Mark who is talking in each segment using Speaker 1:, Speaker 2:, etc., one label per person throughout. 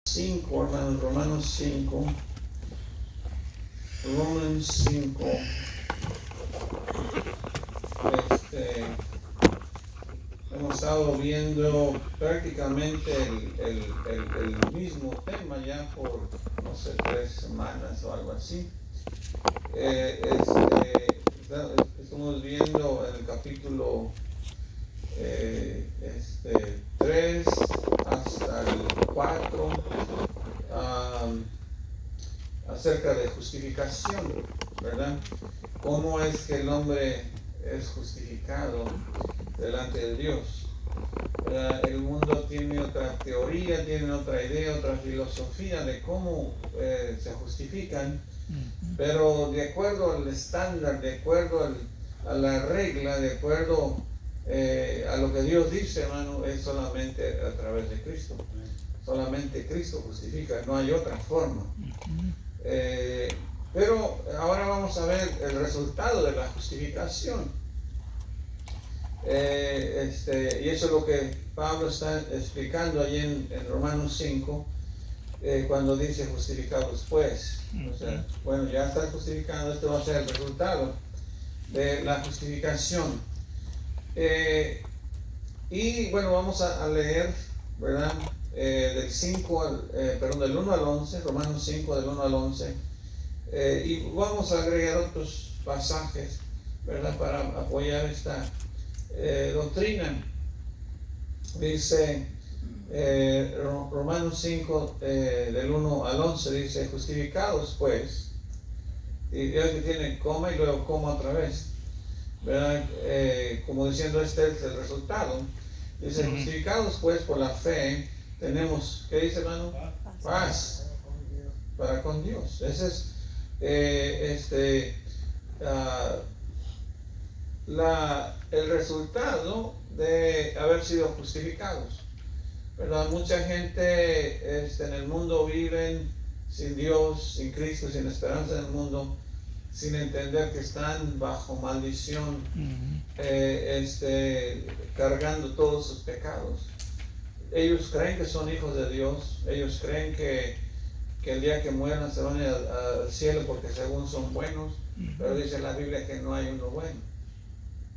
Speaker 1: 5, hermanos, Romanos 5. Romans 5. Hemos estado viendo prácticamente el mismo tema ya por, no sé, 3 semanas o algo así. Estamos viendo en el capítulo 3 hasta el 4 acerca de justificación, ¿verdad? ¿Cómo es que el hombre es justificado delante de Dios? El mundo tiene otra teoría, tiene otra idea, otra filosofía de cómo se justifican, pero de acuerdo al estándar, de acuerdo a la regla, de acuerdo a lo que Dios dice, hermano, es solamente a través de Cristo. Solamente Cristo justifica, no hay otra forma. Pero ahora vamos a ver el resultado de la justificación. Y eso es lo que Pablo está explicando allí en Romanos 5, cuando dice justificados pues. O sea, bueno, ya está justificado, esto va a ser el resultado de la justificación. Y bueno, vamos a leer, ¿verdad? Del 1 al 11, Romanos 5 del 1 al 11, y vamos a agregar otros pasajes, ¿verdad? Para apoyar esta doctrina. Dice Romanos 5 del 1 al 11, dice: justificados pues, y ya que tiene coma y luego coma otra vez, ¿verdad? Como diciendo, este es el resultado. Dice: justificados pues por la fe tenemos, ¿qué dice, hermano? Paz para con Dios. Ese es el resultado de haber sido justificados, ¿verdad? Mucha gente en el mundo viven sin Dios, sin Cristo, sin esperanza en el mundo, sin entender que están bajo maldición, cargando todos sus pecados. Ellos creen que son hijos de Dios, ellos creen que el día que mueran se van al cielo porque según son buenos, pero dice la Biblia que no hay uno bueno,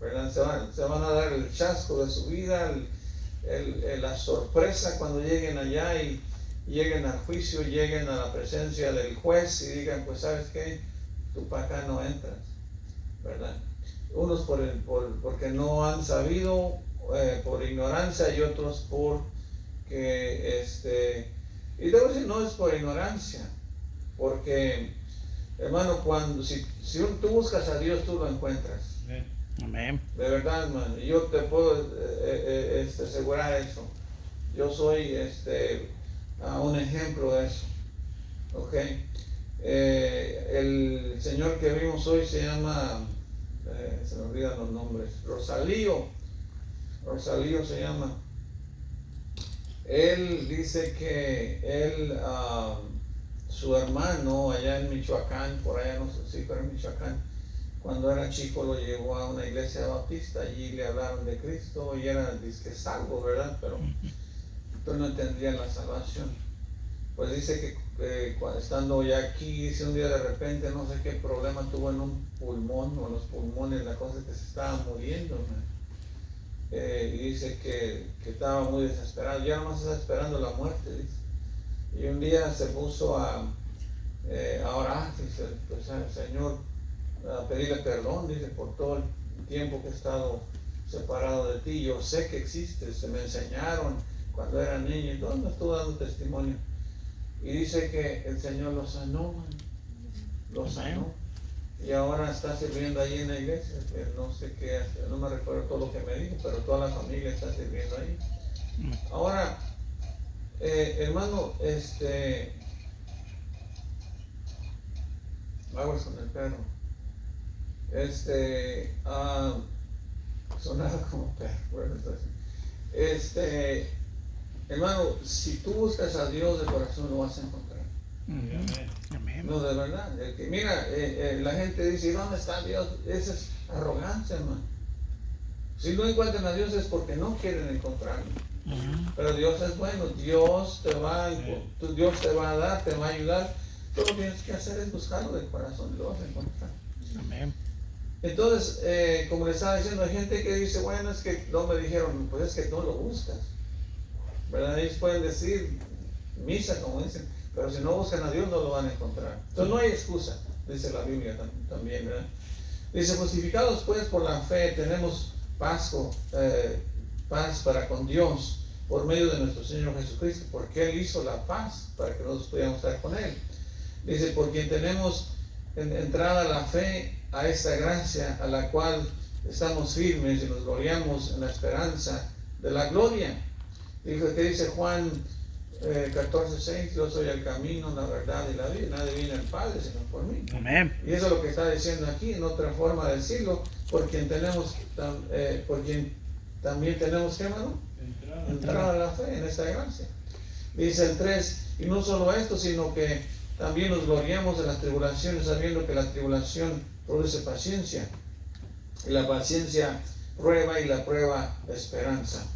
Speaker 1: ¿verdad? Se van a dar el chasco de su vida, la sorpresa cuando lleguen allá y lleguen al juicio, lleguen a la presencia del juez y digan: pues ¿sabes qué? Tú para acá no entras, ¿verdad? Unos porque no han sabido, por ignorancia, y otros porque y debo decir, no es por ignorancia, porque, hermano, si tú buscas a Dios, tú lo encuentras.
Speaker 2: Amén.
Speaker 1: De verdad, hermano, yo te puedo asegurar eso. Yo soy un ejemplo de eso. ¿Ok? El señor que vimos hoy se llama, se me olvidan los nombres, Rosalío se llama. Él dice que su hermano allá en Michoacán, por allá no sé si pero en Michoacán, cuando era chico lo llevó a una iglesia bautista, allí le hablaron de Cristo y era disque salvo, ¿verdad? Pero tú no entendías la salvación. Pues dice que estando ya aquí, dice un día de repente, no sé qué problema tuvo en un pulmón o en los pulmones, la cosa es que se estaba muriendo, ¿no? Y dice que estaba muy desesperado, ya nomás está esperando la muerte, dice. Y un día se puso a orar, dice, pues al Señor, a pedirle perdón, dice, por todo el tiempo que he estado separado de ti. Yo sé que existes, se me enseñaron cuando era niño y todo, me estuvo dando testimonio. Y dice que el Señor lo sanó, lo sanó. Y ahora está sirviendo allí en la iglesia, que no sé qué hace, no me recuerdo todo lo que me dijo, pero toda la familia está sirviendo ahí. Ahora, hermano, aguas con el perro. Sonaba como perro, bueno, entonces, hermano, si tú buscas a Dios de corazón, lo vas a encontrar.
Speaker 2: Amén.
Speaker 1: No, de verdad. Mira, la gente dice: ¿dónde está Dios? Esa es arrogancia, hermano. Si no encuentran a Dios es porque no quieren encontrarlo. Pero Dios es bueno, Dios te va a dar, te va a ayudar. Todo lo que tienes que hacer es buscarlo de corazón y lo vas a encontrar.
Speaker 2: Amén.
Speaker 1: Entonces, como le estaba diciendo, hay gente que dice, bueno, es que no me dijeron, pues es que tú lo buscas, ¿verdad? Ellos pueden decir misa, como dicen, pero si no buscan a Dios no lo van a encontrar. Entonces no hay excusa, dice la Biblia también, ¿verdad? Dice, justificados pues por la fe, tenemos paz para con Dios por medio de nuestro Señor Jesucristo, porque Él hizo la paz para que nosotros pudiéramos estar con Él. Dice, por quien tenemos entrada la fe a esta gracia, a la cual estamos firmes y nos gloriamos en la esperanza de la gloria. Dijo, que dice Juan 14:6, yo soy el camino, la verdad y la vida, nadie viene al Padre sino por mí.
Speaker 2: Amén.
Speaker 1: Y eso es lo que está diciendo aquí, en otra forma de decirlo, por quien también tenemos que, hermano, entrar a la fe en esta gracia. Dice el 3, y no solo esto, sino que también nos gloriamos en las tribulaciones, sabiendo que la tribulación produce paciencia, y la paciencia prueba, y la prueba esperanza.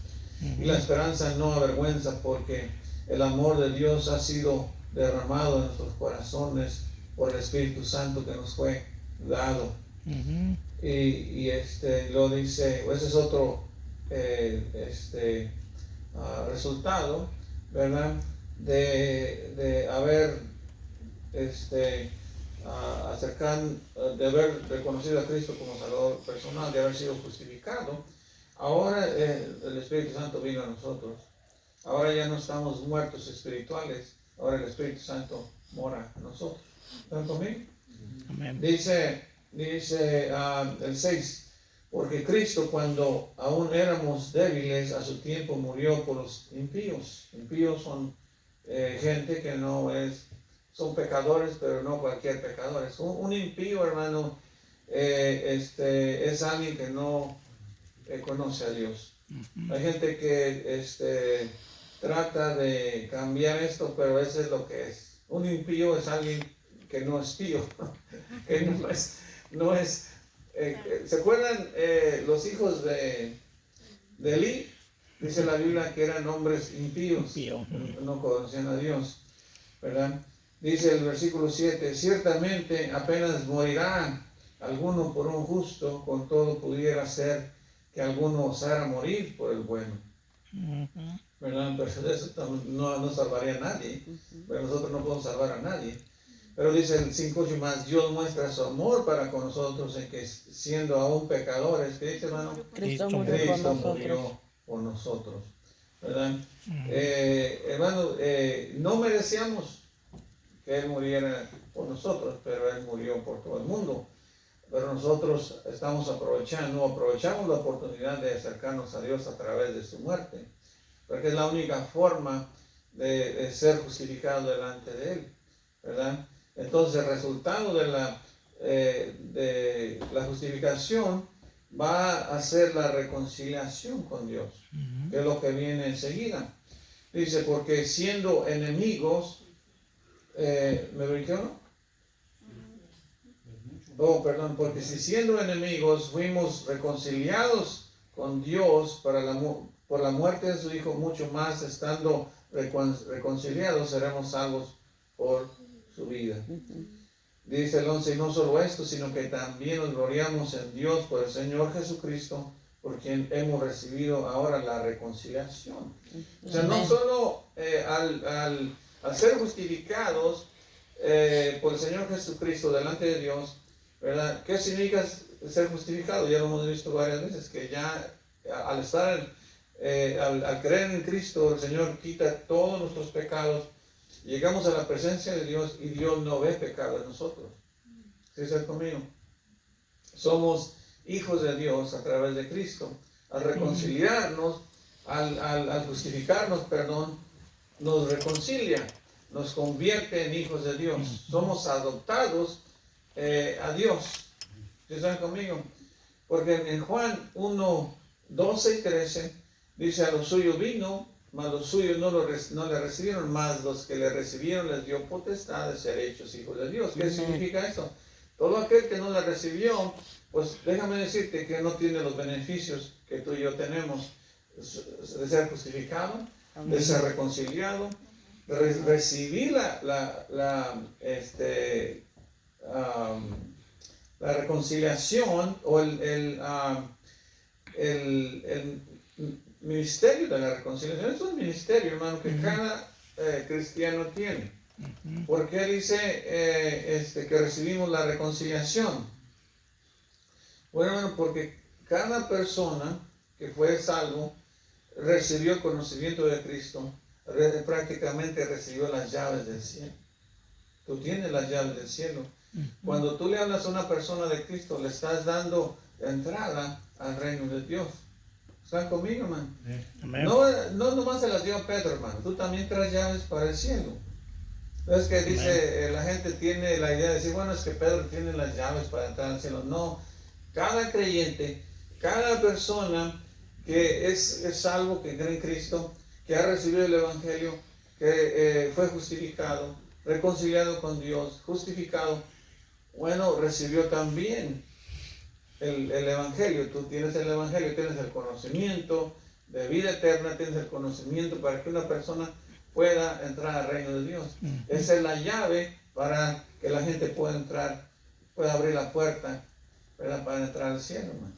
Speaker 1: Y la esperanza no avergüenza, porque el amor de Dios ha sido derramado en nuestros corazones por el Espíritu Santo que nos fue dado. Y lo dice, ese es otro resultado, ¿verdad? De haber de haber reconocido a Cristo como Salvador personal, de haber sido justificado. Ahora el Espíritu Santo vino a nosotros. Ahora ya no estamos muertos espirituales. Ahora el Espíritu Santo mora en nosotros. ¿Están conmigo?
Speaker 2: Amén.
Speaker 1: Dice el 6, porque Cristo, cuando aún éramos débiles, a su tiempo murió por los impíos. Impíos son gente que son pecadores, pero no cualquier pecador. Un impío, hermano, es alguien que no conoce a Dios. Hay gente que trata de cambiar esto, pero eso es lo que es. Un impío es alguien que no es pío, que no es ¿se acuerdan los hijos de Elí? Dice la Biblia que eran hombres impíos, no conocían a Dios, ¿verdad? Dice el versículo 7, ciertamente apenas morirá alguno por un justo, con todo pudiera ser que alguno osara morir por el bueno. ¿Verdad? Pero eso no salvaría a nadie, pero nosotros no podemos salvar a nadie. Pero dice el 5:8 más, Dios muestra su amor para con nosotros en que siendo aún pecadores, ¿qué dice, hermano?
Speaker 3: Cristo
Speaker 1: murió por nosotros, ¿verdad? Hermano, no merecíamos que Él muriera por nosotros, pero Él murió por todo el mundo. Pero nosotros aprovechamos la oportunidad de acercarnos a Dios a través de su muerte, porque es la única forma de ser justificado delante de Él, ¿verdad? Entonces el resultado de la justificación va a ser la reconciliación con Dios, que es lo que viene enseguida. Dice, porque siendo enemigos, ¿me brinqué o no? Porque si siendo enemigos fuimos reconciliados con Dios por la muerte de su Hijo, mucho más estando reconciliados seremos salvos por su vida. Dice el 11, y no solo esto, sino que también nos gloriamos en Dios por el Señor Jesucristo, por quien hemos recibido ahora la reconciliación. O sea, no solo al ser justificados por el Señor Jesucristo delante de Dios, ¿verdad? ¿Qué significa ser justificado? Ya lo hemos visto varias veces, que ya al creer en Cristo, el Señor quita todos nuestros pecados. Llegamos a la presencia de Dios y Dios no ve pecado en nosotros. ¿Sí estás conmigo? Somos hijos de Dios a través de Cristo. Al reconciliarnos, al justificarnos, nos reconcilia, nos convierte en hijos de Dios. Somos adoptados a Dios. ¿Sí están conmigo? Porque en Juan 1:12 y 13 dice, a los suyos vino, mas los suyos no le recibieron, mas los que le recibieron les dio potestad de ser hechos hijos de Dios. ¿Qué significa eso? Todo aquel que no le recibió, pues déjame decirte que no tiene los beneficios que tú y yo tenemos. de ser justificado, de ser reconciliado, de recibir la reconciliación o el ministerio de la reconciliación. Es un ministerio, hermano, que cada cristiano tiene. ¿Por qué dice que recibimos la reconciliación? Bueno, hermano, porque cada persona que fue salvo recibió el conocimiento de Cristo, prácticamente recibió las llaves del cielo. Tú tienes las llaves del cielo. Cuando tú le hablas a una persona de Cristo, le estás dando entrada al reino de Dios. ¿Están conmigo, hermano? No nomás se las dio a Pedro, hermano. Tú también traes llaves para el cielo. Es que dice, la gente tiene la idea de decir, bueno, es que Pedro tiene las llaves para entrar al cielo. No, cada creyente, cada persona que es salvo, que cree en Cristo, que ha recibido el Evangelio, que fue justificado, reconciliado con Dios, justificado, bueno, recibió también el Evangelio. Tú tienes el Evangelio, tienes el conocimiento de vida eterna, tienes el conocimiento para que una persona pueda entrar al reino de Dios. Esa es la llave para que la gente pueda entrar, pueda abrir la puerta, ¿verdad? Para entrar al cielo, hermano.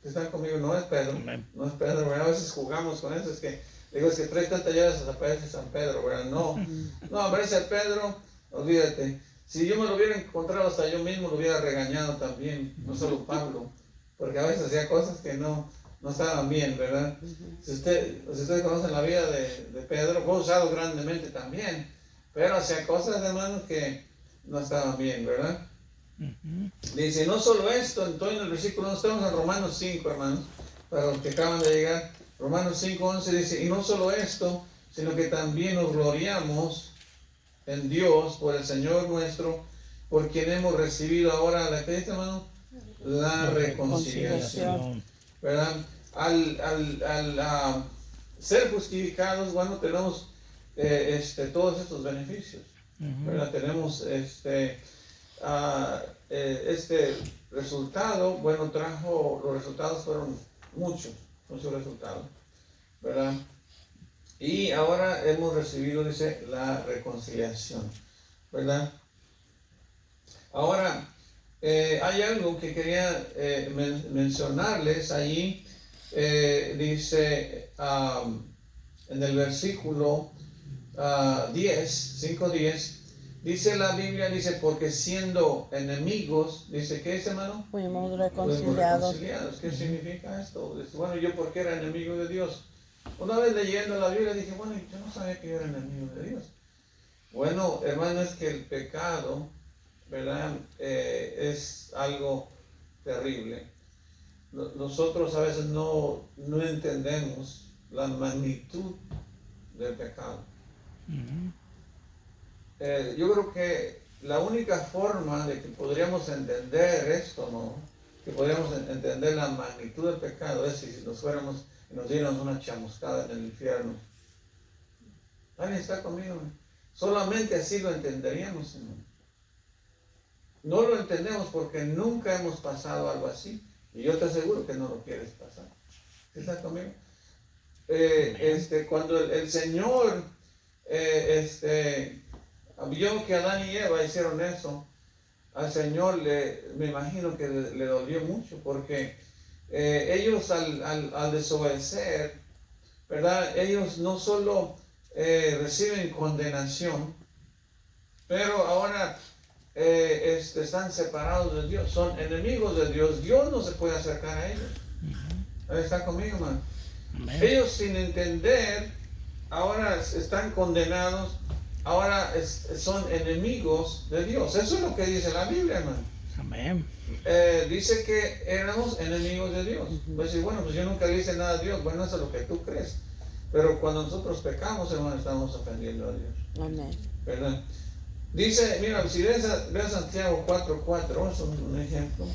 Speaker 1: ¿Están conmigo? No es Pedro, no es Pedro, ¿verdad? A veces jugamos con eso, es que trae tantas llaves hasta parece San Pedro, ¿verdad? No, parece Pedro, olvídate. Si yo me lo hubiera encontrado hasta yo mismo, lo hubiera regañado también, no solo Pablo, porque a veces hacía cosas que no estaban bien, ¿verdad? Si ustedes conocen la vida de Pedro, fue usado grandemente también, pero hacía cosas, hermanos, que no estaban bien, ¿verdad? Dice, no solo esto, entonces en el versículo 1, estamos en Romanos 5, hermanos, para los que acaban de llegar. Romanos 5:11 dice, y no solo esto, sino que también nos gloriamos en Dios por el Señor nuestro, por quien hemos recibido ahora, ¿la que dice, hermano? La reconciliación, ¿verdad? Al ser justificados, bueno, tenemos todos estos beneficios, ¿verdad? Tenemos este resultado, bueno, los resultados fueron muchos resultados, ¿verdad? Y ahora hemos recibido, dice, la reconciliación, ¿verdad? Ahora, hay algo que quería mencionarles allí, dice en el versículo 5:10, dice la Biblia, dice, porque siendo enemigos, dice, ¿qué es, hermano?
Speaker 3: Fuimos reconciliados.
Speaker 1: ¿Qué significa esto? Dice, bueno, yo porque era enemigo de Dios. Una vez leyendo la Biblia dije, bueno, yo no sabía que yo era enemigo de Dios. Bueno, hermano, es que el pecado, ¿verdad? Es algo terrible. Nosotros a veces no entendemos la magnitud del pecado. Yo creo que la única forma de que podríamos entender esto, ¿no? Que podríamos entender la magnitud del pecado es si nos fuéramos y nos diéramos una chamuscada en el infierno. ¿Alguien está conmigo? Solamente así lo entenderíamos, Señor. No lo entendemos porque nunca hemos pasado algo así. Y yo te aseguro que no lo quieres pasar. ¿Estás conmigo? Cuando el Señor vio que Adán y Eva hicieron eso, al Señor me imagino que le dolió mucho, porque ellos al desobedecer, ¿verdad? Ellos no solo reciben condenación, pero ahora están separados de Dios, son enemigos de Dios. Dios no se puede acercar a ellos. ¿Está conmigo, hermano? Ellos, sin entender, ahora están condenados, ahora son enemigos de Dios. Eso es lo que dice la Biblia, hermano.
Speaker 2: Amén.
Speaker 1: Dice que éramos enemigos de Dios. Pues bueno, pues yo nunca le hice nada a Dios. Bueno, eso es lo que tú crees. Pero cuando nosotros pecamos, hermano, estamos ofendiendo a Dios.
Speaker 3: Amén.
Speaker 1: ¿Verdad? Dice, mira, si ves Santiago 4:4, es un ejemplo.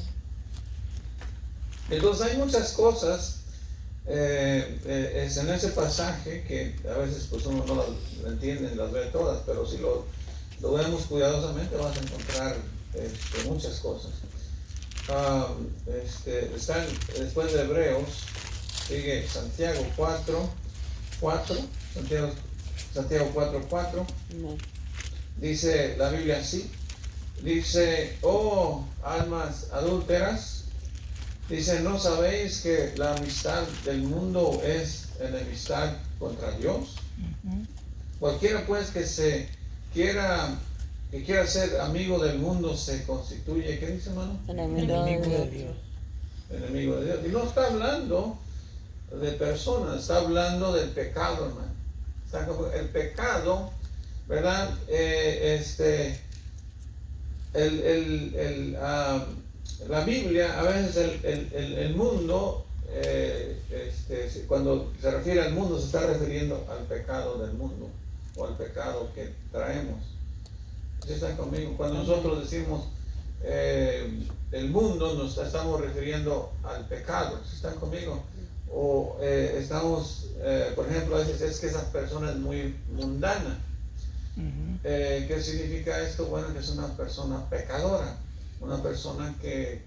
Speaker 1: Entonces hay muchas cosas en ese pasaje que a veces pues uno no las entiende, las ve todas, pero si lo vemos cuidadosamente vas a encontrar muchas cosas. Están después de Hebreos, Sigue Santiago 4, 4, Santiago 4, 4.
Speaker 3: Amén.
Speaker 1: Dice la Biblia así. Dice, oh almas adúlteras, dice, ¿no sabéis que la amistad del mundo es enemistad contra Dios? Cualquiera pues que quiera ser amigo del mundo se constituye, ¿qué dice, hermano?
Speaker 3: Enemigo de Dios.
Speaker 1: Enemigo de Dios. Y no está hablando de personas, está hablando del pecado, hermano. El pecado, ¿verdad? La Biblia, a veces el mundo, cuando se refiere al mundo, se está refiriendo al pecado del mundo o al pecado que traemos. ¿Sí están conmigo? Cuando nosotros decimos el mundo, nos estamos refiriendo al pecado. ¿Sí están conmigo? O estamos, por ejemplo, a veces es que esa persona es muy mundana. ¿Qué significa esto? Bueno, que es una persona pecadora, una persona que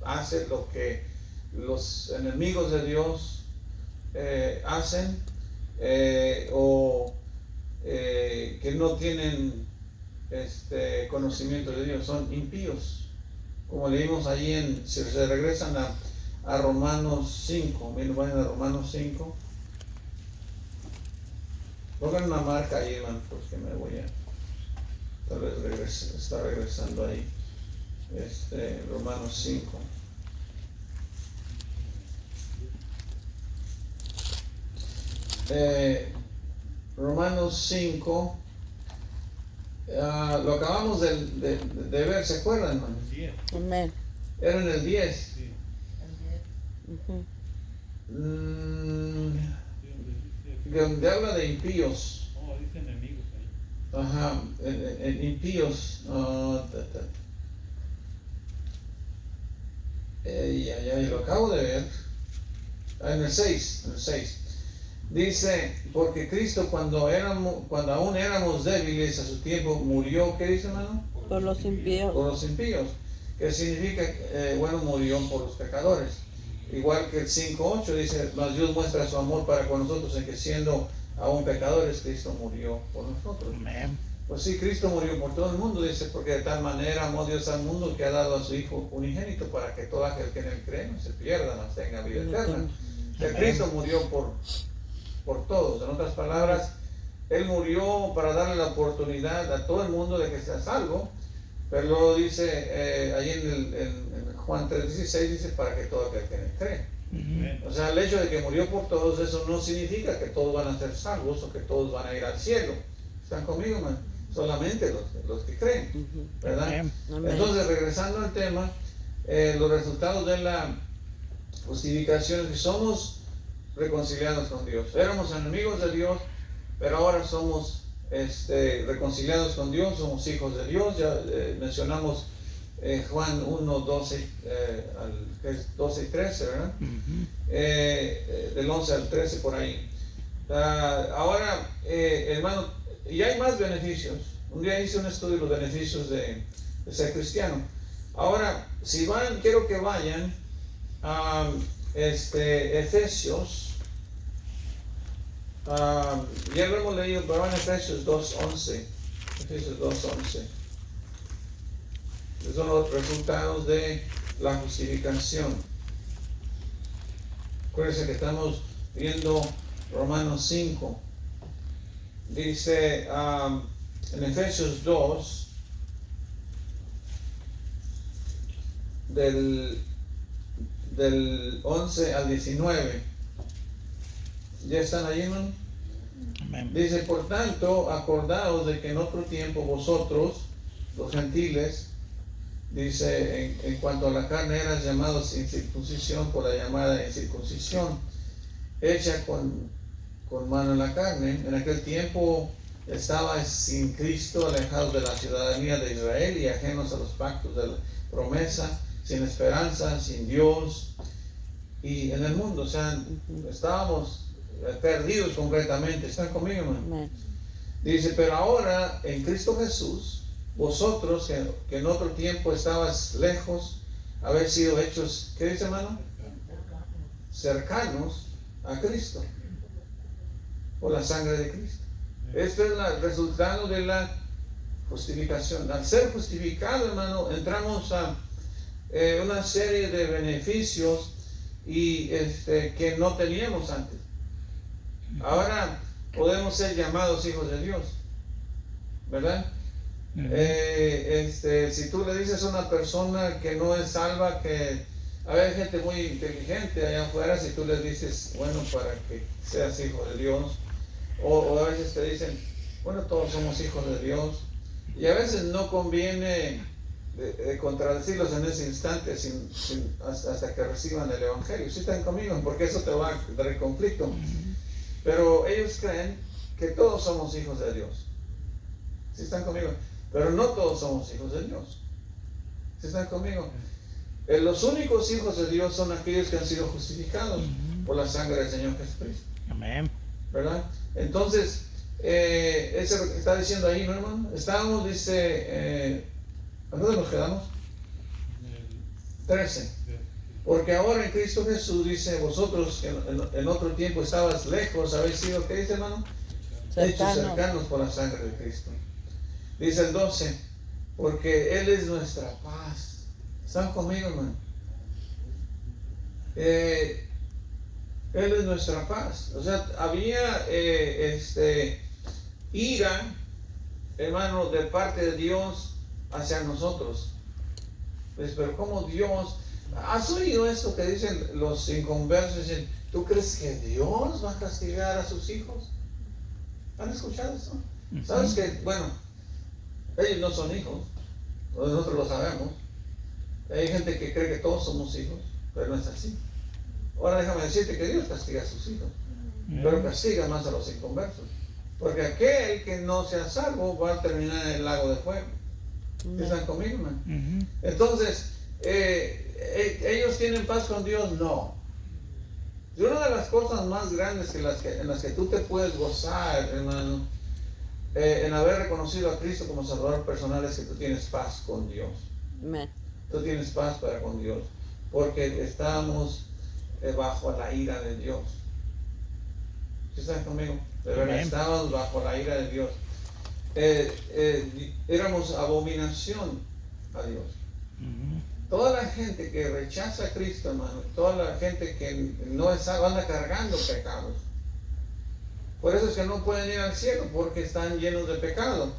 Speaker 1: hace lo que los enemigos de Dios hacen, o que no tienen conocimiento de Dios, son impíos. Como leímos allí, si se regresan a Romanos 5, miren, vayan a Romanos 5. Pongan una marca ahí, hermano, porque me voy a tal vez está regresando ahí. Romanos 5. Romanos 5. Lo acabamos de ver, ¿se acuerdan, hermano?
Speaker 3: Amén.
Speaker 1: Era en el 10.
Speaker 4: Sí.
Speaker 1: Donde habla de impíos.
Speaker 4: Oh, dice enemigos ahí.
Speaker 1: Ajá, impíos. Lo acabo de ver. En el 6. Dice, porque Cristo cuando aún éramos débiles a su tiempo murió, ¿qué dice, hermano?
Speaker 3: Por los impíos.
Speaker 1: Por los impíos. Que significa, murió por los pecadores. Igual que el 5:8 dice, mas Dios muestra su amor para con nosotros en que siendo aún pecadores, Cristo murió por nosotros.
Speaker 2: Amén.
Speaker 1: Pues sí, Cristo murió por todo el mundo, dice, porque de tal manera amó Dios al mundo que ha dado a su Hijo unigénito para que todo aquel que en él cree no se pierda, mas tenga vida eterna. O sea, Cristo murió por todos. En otras palabras, Él murió para darle la oportunidad a todo el mundo de que sea salvo, pero luego dice, allí en Juan 3:16 dice, para que todo aquel que en él cree. O sea, el hecho de que murió por todos, eso no significa que todos van a ser salvos o que todos van a ir al cielo. ¿Están conmigo, man? Solamente los que creen, ¿verdad?
Speaker 2: Amén.
Speaker 1: Entonces, regresando al tema, los resultados de la justificación es que somos reconciliados con Dios. Éramos enemigos de Dios, pero ahora somos reconciliados con Dios, somos hijos de Dios. Ya mencionamos Juan 1, 12, 12 y 13, ¿verdad? Del 11 al 13 por ahí. Ahora, hermano, y hay más beneficios. Un día hice un estudio de los beneficios de ser cristiano. Ahora, si van, quiero que vayan a Efesios. Ya lo hemos leído, pero en Efesios 2:11. Efesios 2:11. Esos son los resultados de la justificación. Acuérdense que estamos viendo Romanos 5. Dice en Efesios 2, del 11 al 19. ¿Ya están allí, hermano?
Speaker 2: Amén.
Speaker 1: Dice, por tanto, acordaos de que en otro tiempo vosotros, los gentiles, dice, en cuanto a la carne eras llamados incircuncisión por la llamada incircuncisión, hecha con mano en la carne. En aquel tiempo estabais sin Cristo, alejados de la ciudadanía de Israel y ajenos a los pactos de la promesa, sin esperanza, sin Dios y en el mundo. O sea, estábamos perdidos completamente. ¿Están conmigo, hermano? Dice, pero ahora en Cristo Jesús, vosotros que en otro tiempo estabas lejos, habéis sido hechos, ¿qué dice, hermano? Cercanos a Cristo, por la sangre de Cristo. Esto es el resultado de la justificación. Al ser justificado, hermano, entramos a una serie de beneficios y que no teníamos antes. Ahora podemos ser llamados hijos de Dios, ¿verdad? Si tú le dices a una persona que no es salva, que hay gente muy inteligente allá afuera, si tú les dices, bueno, para que seas hijo de Dios, o a veces te dicen, bueno, todos somos hijos de Dios, y a veces no conviene de contradecirlos en ese instante hasta que reciban el Evangelio. Si están conmigo, porque eso te va a dar conflicto. Pero ellos creen que todos somos hijos de Dios. Si están conmigo. Pero no todos somos hijos de Dios. Si están conmigo. Los únicos hijos de Dios son aquellos que han sido justificados por la sangre del Señor Jesucristo.
Speaker 2: Amén.
Speaker 1: ¿Verdad? Entonces, eso es lo que está diciendo ahí, ¿no, hermano? Estábamos, dice, ¿a dónde nos quedamos? 13. Porque ahora en Cristo Jesús, dice, vosotros que en otro tiempo estabas lejos, habéis sido, ¿qué dice, hermano? Hechos cercanos por la sangre de Cristo. Dice el 12, porque Él es nuestra paz. ¿Están conmigo, hermano? Él es nuestra paz. O sea, había ira, hermano, de parte de Dios hacia nosotros. Pues, pero como Dios, ¿has oído esto que dicen los inconversos? Dicen, ¿tú crees que Dios va a castigar a sus hijos? ¿Han escuchado eso? ¿Sabes que, bueno, ellos no son hijos, nosotros lo sabemos? Hay gente que cree que todos somos hijos, pero no es así. Ahora déjame decirte que Dios castiga a sus hijos, pero castiga más a los inconversos. Porque aquel que no sea salvo va a terminar en el lago de fuego. ¿Están conmigo, man? Entonces, ¿ellos tienen paz con Dios? No. Y una de las cosas más grandes en las que tú te puedes gozar, hermano, en haber reconocido a Cristo como Salvador personal, es que tú tienes paz con Dios.
Speaker 3: Amén.
Speaker 1: Tú tienes paz para con Dios, porque estamos bajo la ira de Dios. ¿Sí están conmigo? De verdad, estamos bajo la ira de Dios. Éramos abominación a Dios. Toda la gente que rechaza a Cristo, hermano, toda la gente que no es salva, anda cargando pecados. Por eso es que no pueden ir al cielo, porque están llenos de pecado.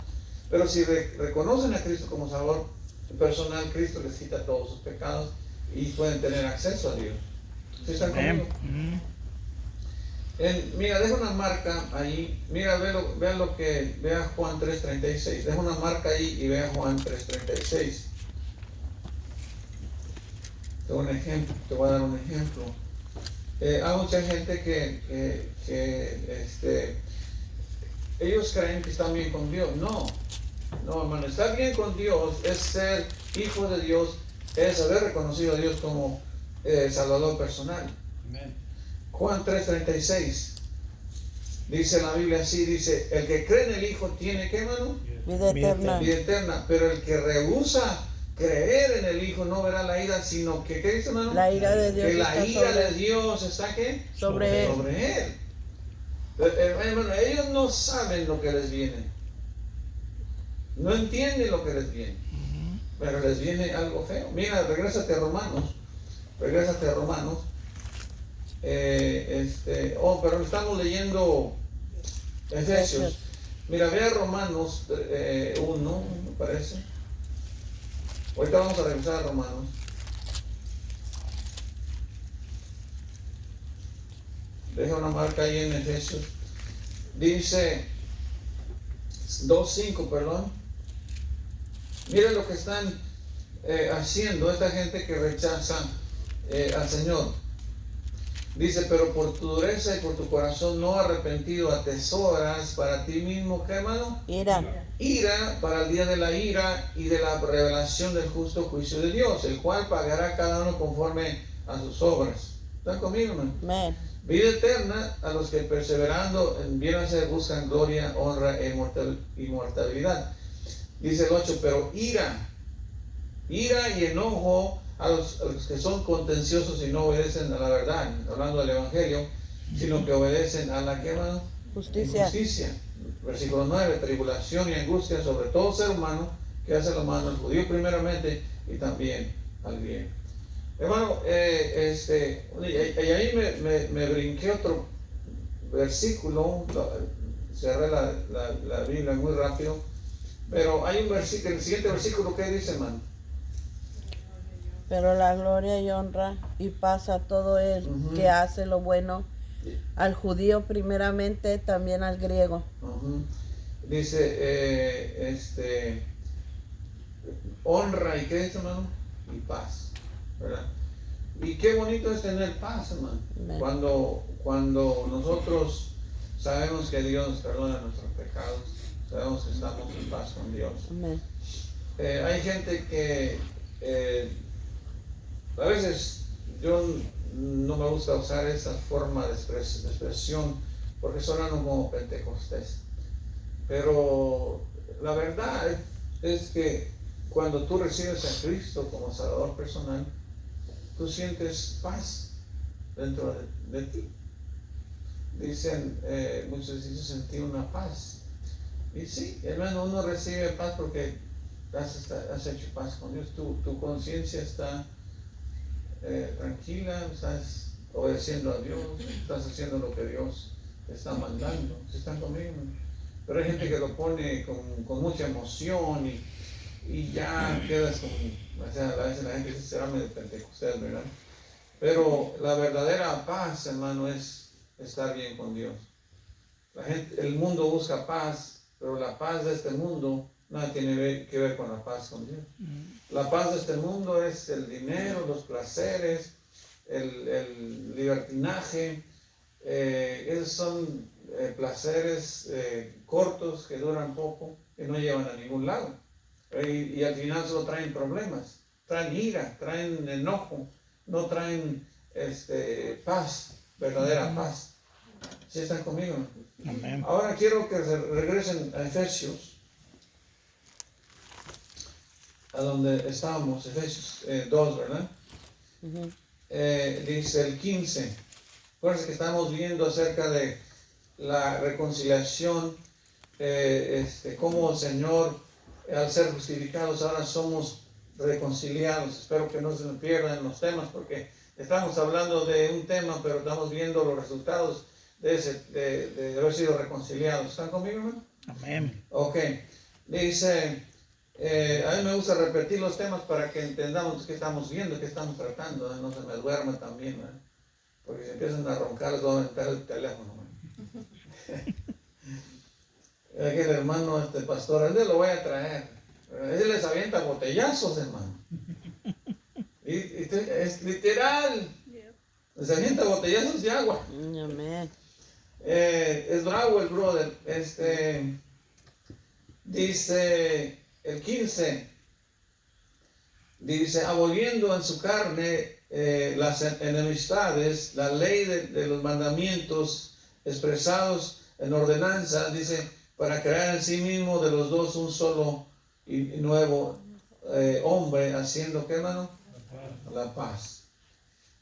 Speaker 1: Pero si reconocen a Cristo como Salvador personal, Cristo les quita todos sus pecados y pueden tener acceso a Dios. ¿Sí están conmigo? Mira, deja una marca ahí. Mira, vea Juan 3:36. Deja una marca ahí y vea Juan 3:36. Te voy a dar un ejemplo. Hay mucha gente que ellos creen que están bien con Dios. No, hermano, estar bien con Dios es ser hijo de Dios, es haber reconocido a Dios como Salvador personal.
Speaker 4: Amén.
Speaker 1: Juan 3:36. Dice la Biblia así, dice, el que cree en el Hijo tiene, ¿qué, hermano?
Speaker 3: Vida eterna.
Speaker 1: Vida eterna. Pero el que rehúsa creer en el Hijo no verá la ira, sino que, ¿qué dice, hermano?
Speaker 3: La ira de Dios
Speaker 1: que la
Speaker 3: está
Speaker 1: ira
Speaker 3: sobre
Speaker 1: de Dios está, ¿qué?
Speaker 3: Sobre él.
Speaker 1: Sobre él. Hermano, ellos no saben lo que les viene. No entienden lo que les viene. Pero les viene algo feo. Mira, regrésate a Romanos. Pero estamos leyendo Efesios. Mira, ve a Romanos 1, me parece. Ahorita vamos a regresar a Romanos. Deja una marca ahí en Efesios. Dice 2:5, perdón. Mira lo que están haciendo esta gente que rechaza al Señor. Dice, pero por tu dureza y por tu corazón no arrepentido atesoras para ti mismo, ¿qué, hermano? Ira para el día de la ira y de la revelación del justo juicio de Dios, el cual pagará cada uno conforme a sus obras. ¿Están conmigo, hermano?
Speaker 3: Amén.
Speaker 1: Vida eterna a los que perseverando en bien hacer buscan gloria, honra e inmortalidad. Dice el 8, pero ira y enojo a los que son contenciosos y no obedecen a la verdad, hablando del Evangelio, sino que obedecen a la que, hermano,
Speaker 3: Justicia.
Speaker 1: injusticia. Versículo 9, tribulación y angustia sobre todo ser humano que hace lo malo, al judío primeramente y también al griego. Hermano, y ahí me brinqué otro versículo, cerré la Biblia muy rápido, pero hay un versículo, el siguiente versículo, ¿qué dice, hermano?
Speaker 3: Pero la gloria y honra y paz a todo el que hace lo bueno, al judío primeramente, también al griego.
Speaker 1: Dice, honra y qué dice, hermano, y paz, ¿verdad? Y qué bonito es tener paz, hermano.
Speaker 3: Amén.
Speaker 1: Cuando nosotros sabemos que Dios nos perdona nuestros pecados, sabemos que estamos en paz con Dios.
Speaker 3: Amén.
Speaker 1: Hay gente que a veces yo no me gusta usar esa forma de expresión porque suenan como pentecostés. Pero la verdad es que cuando tú recibes a Cristo como Salvador personal, tú sientes paz dentro de ti. Dicen, muchos dicen sentir una paz. Y sí, hermano, uno recibe paz porque has hecho paz con Dios. Tu conciencia está tranquila, estás obedeciendo a Dios, estás haciendo lo que Dios te está mandando. ¿Se están conmigo? Pero hay gente que lo pone con mucha emoción y ya quedas como, o sea, a veces la gente dice, será medio pentecostés, ¿verdad? Pero la verdadera paz, hermano, es estar bien con Dios. El mundo busca paz, pero la paz de este mundo nada tiene que ver con la paz con Dios. La paz de este mundo es el dinero, los placeres, el libertinaje. Esos son placeres cortos que duran poco, que no llevan a ningún lado. Y al final solo traen problemas, traen ira, traen enojo, no traen paz, verdadera paz. ¿Sí están conmigo?
Speaker 2: Amén.
Speaker 1: Ahora quiero que regresen a Efesios, a donde estábamos, Efesios 2, ¿verdad? Dice el 15. Acuérdense que estamos viendo acerca de la reconciliación, cómo el Señor, al ser justificados, ahora somos reconciliados. Espero que no se me pierdan los temas, porque estamos hablando de un tema, pero estamos viendo los resultados de haber sido reconciliados. ¿Están conmigo, hermano?
Speaker 2: Amén.
Speaker 1: Ok. Dice, a mí me gusta repetir los temas para que entendamos qué estamos viendo, qué estamos tratando, no se me duerma también, ¿verdad? Porque si empiezan a roncar les voy a aventar el teléfono. Aquí el hermano, pastor, a él lo voy a traer. Él les avienta botellazos, hermano. Y es literal. Les avienta botellazos de agua.
Speaker 3: Amén.
Speaker 1: Es bravo el brother. Dice el 15. Dice, aboliendo en su carne las enemistades, la ley de los mandamientos expresados en ordenanza, dice, para crear en sí mismo de los dos un solo y nuevo hombre, haciendo, ¿qué, hermano? La paz.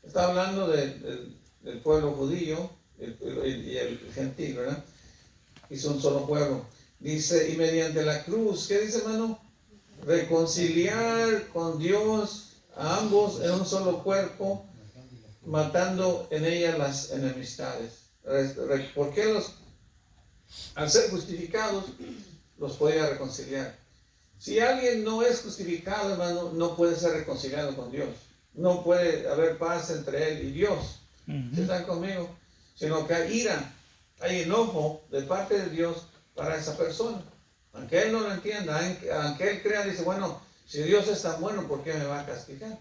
Speaker 1: Está hablando del pueblo judío y el gentil, ¿verdad? Y son un solo pueblo. Dice, y mediante la cruz, ¿qué dice, hermano? Reconciliar con Dios a ambos en un solo cuerpo, matando en ella las enemistades. ¿Por qué al ser justificados, los podía reconciliar? Si alguien no es justificado, hermano, no puede ser reconciliado con Dios. No puede haber paz entre él y Dios. ¿Sí están conmigo? Sino que hay ira, hay enojo de parte de Dios para esa persona. Aunque él no lo entienda, aunque él crea, dice, bueno, si Dios es tan bueno, ¿por qué me va a castigar?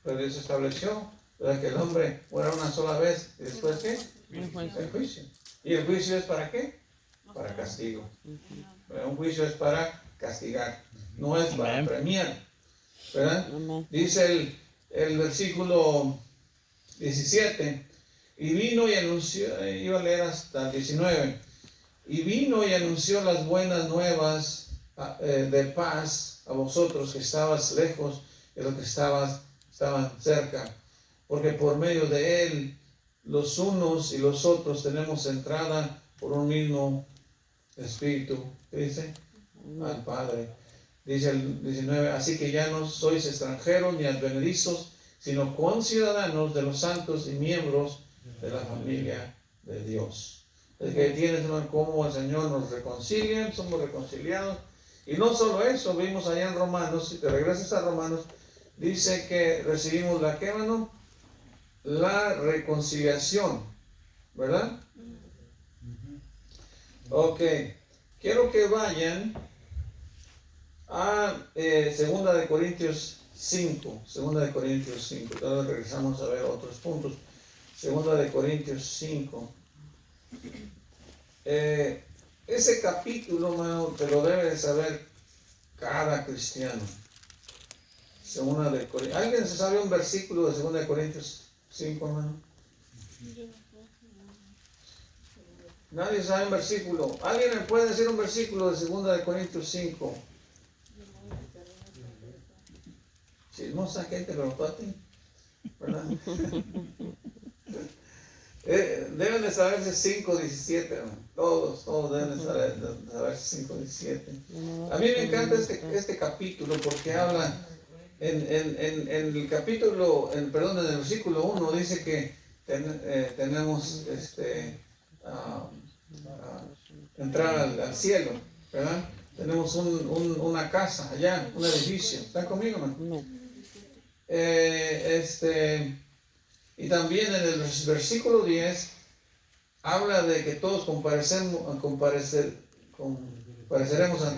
Speaker 1: Pero Dios estableció, ¿verdad?, que el hombre muera una sola vez y después ¿qué? El juicio. ¿Y el juicio es para qué? Para castigo. Un juicio es para castigar, no es para premiar, ¿verdad? Dice el versículo 17, y vino y anunció, iba a leer hasta el 19, y vino y anunció las buenas nuevas de paz a vosotros que estabas lejos y los que estaban cerca, porque por medio de él los unos y los otros tenemos entrada por un mismo Espíritu, ¿qué dice? Al Padre. Dice el 19, así que ya no sois extranjeros ni advenedizos, sino conciudadanos de los santos y miembros de la familia de Dios. Es que tienes cómo el Señor nos reconcilia, somos reconciliados. Y no solo eso, vimos allá en Romanos, si te regresas a Romanos, dice que recibimos la ¿qué, hermano? La reconciliación, ¿verdad? Ok, quiero que vayan a 2 de Corintios 5, 2 de Corintios 5, entonces regresamos a ver otros puntos. 2 de Corintios 5. Ese capítulo, hermano, te lo debe de saber cada cristiano. 2 de Corintios. ¿Alguien se sabe un versículo de 2 de Corintios 5, hermano? Nadie sabe un versículo. ¿Alguien me puede decir un versículo de 2 de Corintios 5? Chismosa gente, pero para ti, ¿verdad? Deben de saberse 5:17, hermano. Todos deben de saberse 5:17. A mí me encanta este capítulo porque habla en el capítulo, en el versículo 1 dice que tenemos entrar al cielo, ¿verdad? Tenemos una casa allá, un edificio. ¿Están conmigo, hermano? Y también en el versículo 10 habla de que todos compareceremos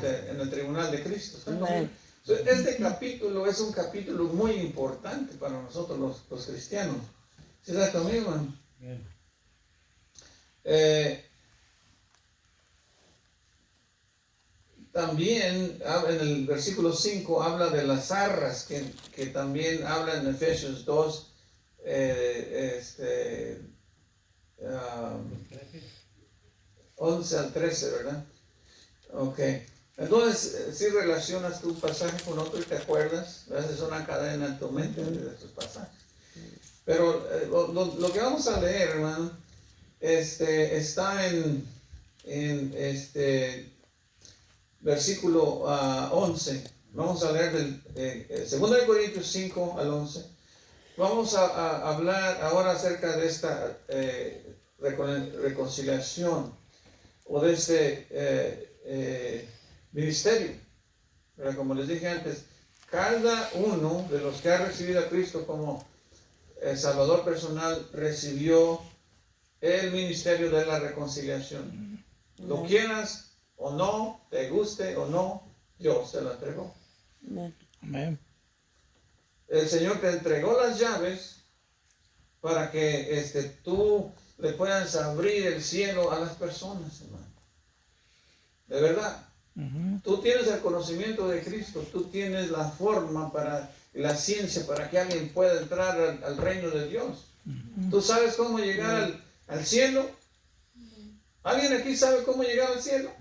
Speaker 1: en el tribunal de Cristo. Este capítulo es un capítulo muy importante para nosotros los cristianos. ¿Sí está conmigo, hermano? También en el versículo 5 habla de las arras, que también habla en Efesios 2, 11 al 13, ¿verdad? Ok. Entonces, si relacionas tu pasaje con otro y te acuerdas, haces una cadena en tu mente de tus pasajes. Pero lo que vamos a leer, hermano, está en versículo 11. Vamos a leer del 2 de Corintios 5 al 11. Vamos a hablar ahora acerca de esta reconciliación o de este ministerio. Pero como les dije antes, cada uno de los que ha recibido a Cristo como Salvador personal recibió el ministerio de la reconciliación. Lo quieras o no, te guste o no, Dios te lo entregó.
Speaker 2: Amén.
Speaker 1: El Señor te entregó las llaves para que tú le puedas abrir el cielo a las personas, hermano. De verdad. Tú tienes el conocimiento de Cristo, tú tienes la forma la ciencia para que alguien pueda entrar al reino de Dios. ¿Tú sabes cómo llegar al cielo? ¿Alguien aquí sabe cómo llegar al cielo?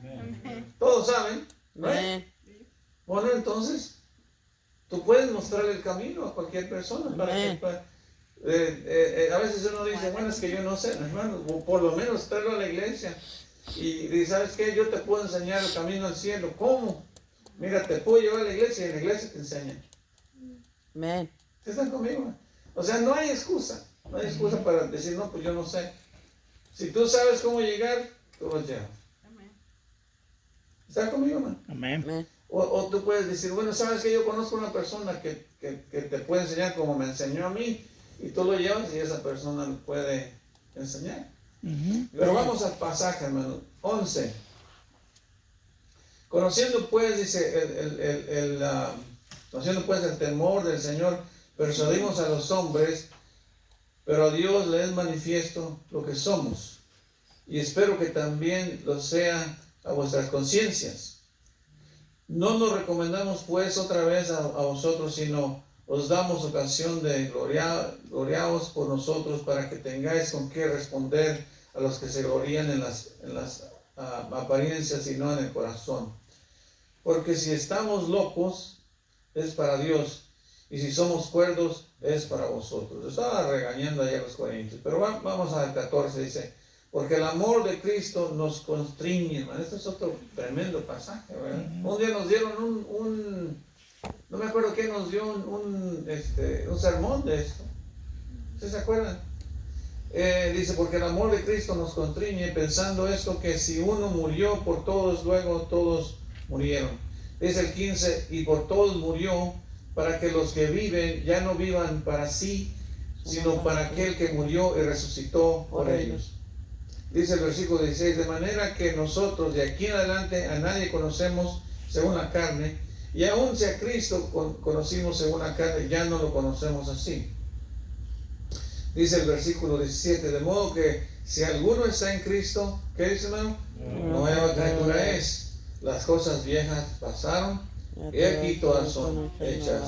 Speaker 1: Todos saben, ¿no? Bueno, entonces, tú puedes mostrarle el camino a cualquier persona. A veces uno dice, bueno, es que yo no sé, hermano, por lo menos tráelo a la iglesia. Y ¿sabes qué? Yo te puedo enseñar el camino al cielo. ¿Cómo? Mira, te puedo llevar a la iglesia y en la iglesia te enseñan.
Speaker 3: Amén.
Speaker 1: ¿Están conmigo? O sea, no hay excusa. No hay excusa para decir, no, pues yo no sé. Si tú sabes cómo llegar, tú lo llevas. ¿Están conmigo, man?
Speaker 2: Amén.
Speaker 1: O tú puedes decir, bueno, sabes que yo conozco una persona que te puede enseñar como me enseñó a mí, y tú lo llevas y esa persona le puede enseñar. Pero vamos al pasaje, hermano. 11. Conociendo pues, dice, conociendo pues el temor del Señor, persuadimos a los hombres, pero a Dios le es manifiesto lo que somos. Y espero que también lo sea a vuestras conciencias. No nos recomendamos pues otra vez a vosotros, sino os damos ocasión de gloriaos por nosotros para que tengáis con qué responder a los que se glorían en las apariencias y no en el corazón. Porque si estamos locos, es para Dios. y si somos cuerdos, es para vosotros. Estaba regañando ayer a los corintios, pero vamos al 14, dice, porque el amor de Cristo nos constriñe, hermano. Este es otro tremendo pasaje, ¿verdad? Un día nos dieron no me acuerdo quién nos dio un sermón de esto. ¿Ustedes se acuerdan? Dice, porque el amor de Cristo nos constriñe, pensando esto, que si uno murió por todos, luego todos murieron. Dice el 15, y por todos murió, para que los que viven ya no vivan para sí, sino para aquel que murió y resucitó por ellos. Dice el versículo 16, de manera que nosotros de aquí en adelante a nadie conocemos según la carne, y aun si a Cristo conocimos según la carne, ya no lo conocemos así. Dice el versículo 17, de modo que si alguno está en Cristo, ¿qué dice, hermano? Nueva criatura es. Las cosas viejas pasaron y aquí todas son hechas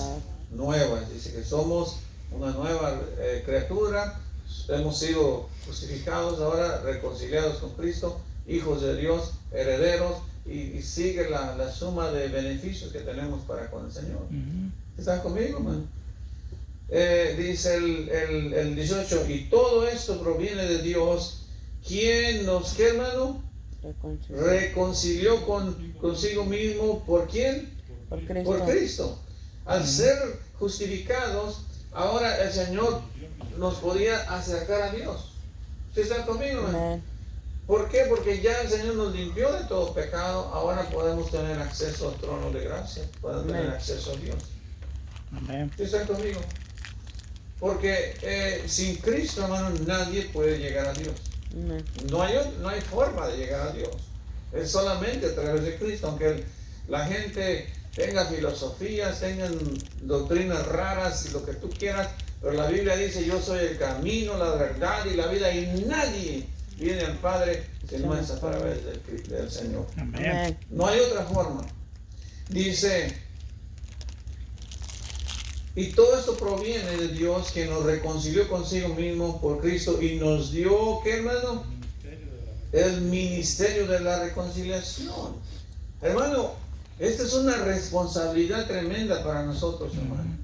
Speaker 1: nuevas. Dice que somos una nueva criatura, hemos sido justificados, ahora reconciliados con Cristo, hijos de Dios, herederos, y sigue la suma de beneficios que tenemos para con el Señor. ¿Están conmigo, hermano? Dice el 18, y todo esto proviene de Dios, quien nos, ¿qué, hermano? Reconcilió consigo mismo. ¿Por quién?
Speaker 3: Por Cristo.
Speaker 1: Por Cristo. Al ser justificados, ahora el Señor nos podía acercar a Dios. ¿Sí están conmigo, hermano? ¿Por qué? Porque ya el Señor nos limpió de todo pecado. Ahora podemos tener acceso al trono de gracia, podemos tener acceso a Dios.
Speaker 2: Amén.
Speaker 1: ¿Sí están conmigo? Porque sin Cristo, hermano, nadie puede llegar a Dios. No hay forma de llegar a Dios. Es solamente a través de Cristo. Aunque la gente tenga filosofías, tengan doctrinas raras y lo que tú quieras, pero la Biblia dice, yo soy el camino, la verdad y la vida, y nadie viene al Padre si no es a través del Señor.
Speaker 2: Amén.
Speaker 1: No hay otra forma. Dice, y todo esto proviene de Dios, que nos reconcilió consigo mismo por Cristo y nos dio, ¿qué, hermano? El ministerio de la reconciliación. Hermano, esta es una responsabilidad tremenda para nosotros, hermano.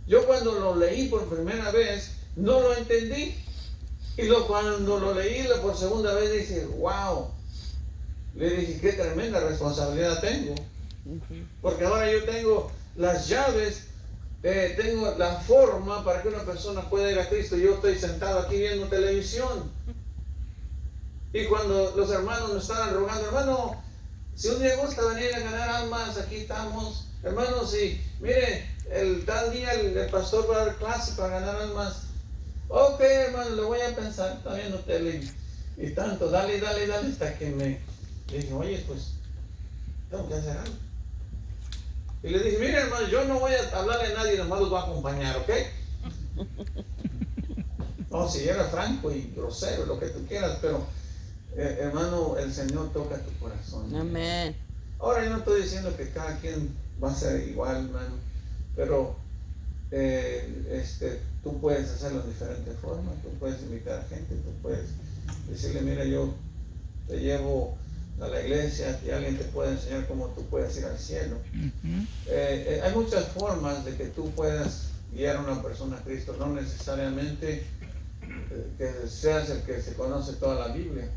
Speaker 1: Yo cuando lo leí por primera vez, no lo entendí. Y cuando lo leí por segunda vez, dije, wow. Le dije, qué tremenda responsabilidad tengo. Porque ahora yo tengo las llaves, tengo la forma para que una persona pueda ir a Cristo. Yo estoy sentado aquí viendo televisión. Y cuando los hermanos me estaban rogando, hermano, si un día gusta venir a ganar almas, aquí estamos. Hermano, si, mire, el tal día el pastor va a dar clase para ganar almas. Ok, hermano, lo voy a pensar, está viendo tele y tanto, dale, hasta que me dije, oye, pues, tengo que hacer algo. Y le dije, mire, hermano, yo no voy a hablarle a nadie, nomás los voy a acompañar, ¿ok? No, si era franco y grosero, lo que tú quieras, pero, hermano, el Señor toca tu corazón.
Speaker 3: Amén.
Speaker 1: Ahora yo no estoy diciendo que cada quien va a ser igual, hermano, pero tú puedes hacerlo de diferentes formas. Tú puedes invitar a gente, tú puedes decirle, mira, yo te llevo a la iglesia y alguien te puede enseñar cómo tú puedes ir al cielo. Hay muchas formas de que tú puedas guiar a una persona a Cristo, no necesariamente que seas el que se conoce toda la Biblia.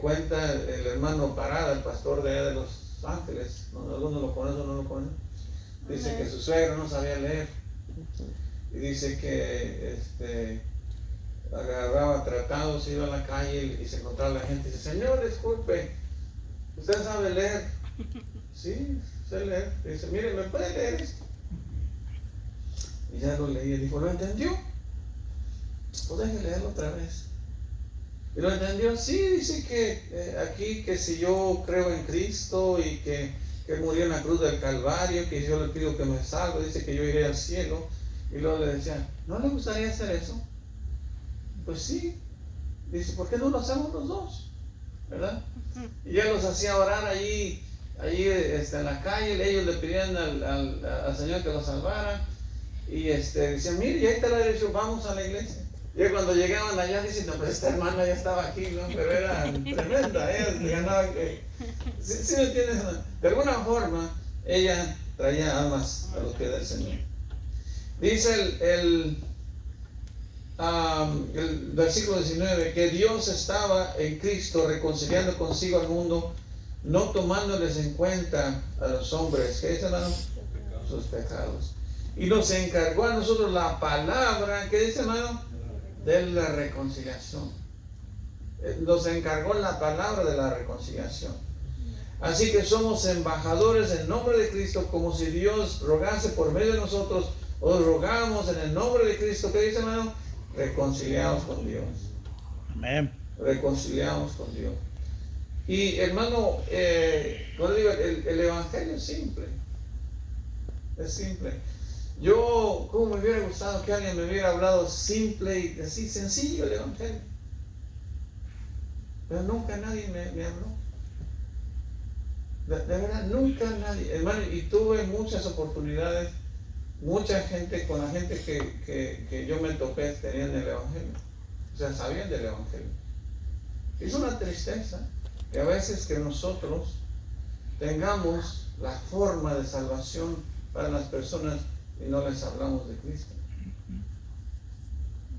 Speaker 1: Cuenta el hermano Parada, el pastor de allá de Los Ángeles, ¿alguno lo conoce o no lo conoce? Dice que su suegro no sabía leer y dice que agarraba tratados, iba a la calle y se encontraba la gente y dice, señor, disculpe, ¿usted sabe leer? Sí, sé leer. Y dice, mire, ¿me puede leer esto? Y ya lo leí y dijo, ¿lo entendió? Pues déjeme leerlo otra vez. ¿Y lo entendió? Sí, dice que aquí que si yo creo en Cristo y que murió en la cruz del Calvario, que yo le pido que me salve, dice que yo iré al cielo. Y luego le decían, ¿no le gustaría hacer eso? Pues sí. Dice, ¿por qué no lo hacemos los dos? ¿Verdad? Y ya los hacía orar allí en la calle, ellos le pedían al Señor que los salvara. Y decían, mire, y ahí está la dirección, vamos a la iglesia. Y cuando llegaban allá, dicen, no, pues esta hermana ya estaba aquí, ¿no? Pero era tremenda, ella ganaba que... ¿Sí me entiendes? De alguna forma, ella traía almas a los pies del Señor. Dice el versículo 19, que Dios estaba en Cristo reconciliando consigo al mundo, no tomándoles en cuenta a los hombres, ¿qué dice, hermano? Sus pecados. Y nos encargó a nosotros la palabra, ¿qué dice, hermano? De la reconciliación. Nos encargó la palabra de la reconciliación. Así que somos embajadores en nombre de Cristo, como si Dios rogase por medio de nosotros. Os rogamos en el nombre de Cristo, ¿qué dice, hermano? Reconciliados con Dios.
Speaker 2: Amén.
Speaker 1: Reconciliados con Dios. Y hermano, cuando digo, el evangelio es simple. Es simple. Yo, como me hubiera gustado que alguien me hubiera hablado simple y así sencillo el evangelio. Pero nunca nadie me habló. De verdad, nunca nadie. Hermano, y tuve muchas oportunidades. Mucha gente, con la gente que yo me topé, tenían el evangelio. O sea, sabían del evangelio. Es una tristeza que a veces que nosotros tengamos la forma de salvación para las personas y no les hablamos de Cristo.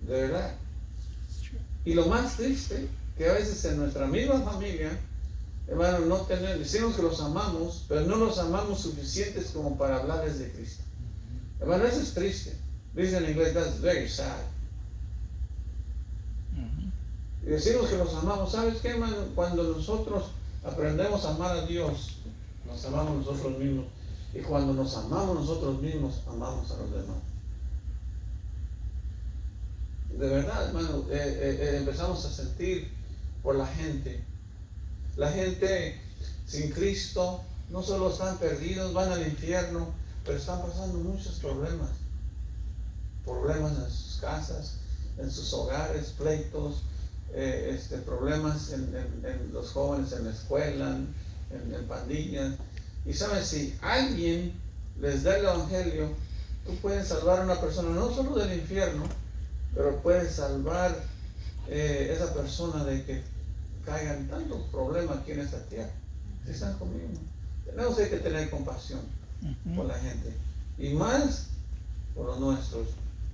Speaker 1: De verdad. Y lo más triste, que a veces en nuestra misma familia, hermano, decimos que los amamos, pero no los amamos suficientes como para hablarles de Cristo. Hermano, eso es triste. Dice en inglés, that's very sad. Y decimos que los amamos. ¿Sabes qué, hermano? Cuando nosotros aprendemos a amar a Dios, nos amamos nosotros mismos. Y cuando nos amamos nosotros mismos, amamos a los demás. De verdad, hermano, empezamos a sentir por la gente. La gente sin Cristo no solo están perdidos, van al infierno, pero están pasando muchos problemas. Problemas en sus casas, en sus hogares, pleitos, problemas en los jóvenes en la escuela, en pandillas. Y sabes, si alguien les da el evangelio, tú puedes salvar a una persona no solo del infierno, pero puedes salvar esa persona de que caigan tantos problemas aquí en esta tierra. Si están conmigo, tenemos que tener compasión por la gente, y más por los nuestros,